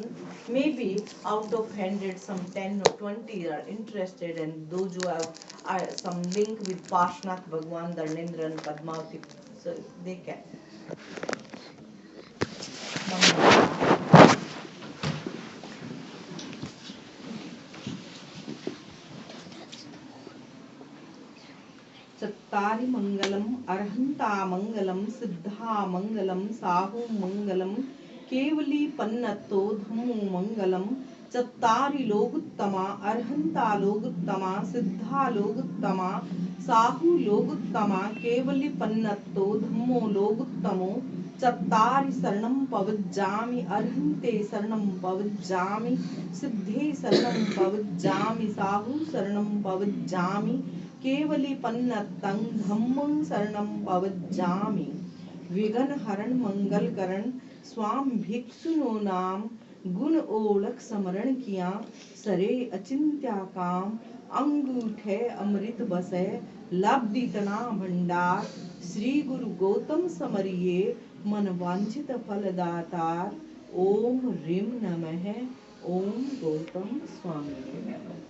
Maybe out of 100, some 10 or 20 are interested, and those who have some link with Parshnath Bhagwan, Dharnendra and Padmavati, so they can. चत्तारि मंगलम अर्हंता मंगलम सिद्धा मंगलम साहु मंगलम केवली पन्नतो धम्मो मंगलम चत्तारि लोगुत्तमा अर्हंता लोगुत्तमा सिद्धा लोगुत्तमा साहु लोगुत्तमा केवली पन्नतो धम्मो लोगुत्तमो चत्तारि शरणं पवज्जामि अर्हन्ते शरणं पवज्जामि सिद्धे शरणं पवज्जामि साहु शरणं पवज्जामि केवली पन्नतं धम्मं शरणं पवज्जामि विघ्न हरण मंगल करण स्वाम भिक्षुनो नाम गुण ओलख समरण किया सरे अचिंत्या काम अंगूठे अमृत बसे लब्धितना भंडार श्री गुरु गौतम समरिये मन वांछित फलदातार ओम ह्रीं नमः ओम गौतम स्वामी नमः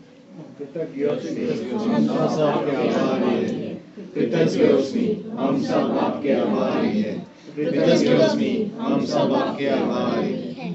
कृतज्ञोस्मि हम सब आपके आभारी हैं। कृतज्ञोस्मि हम सब आपके आभारी हैं।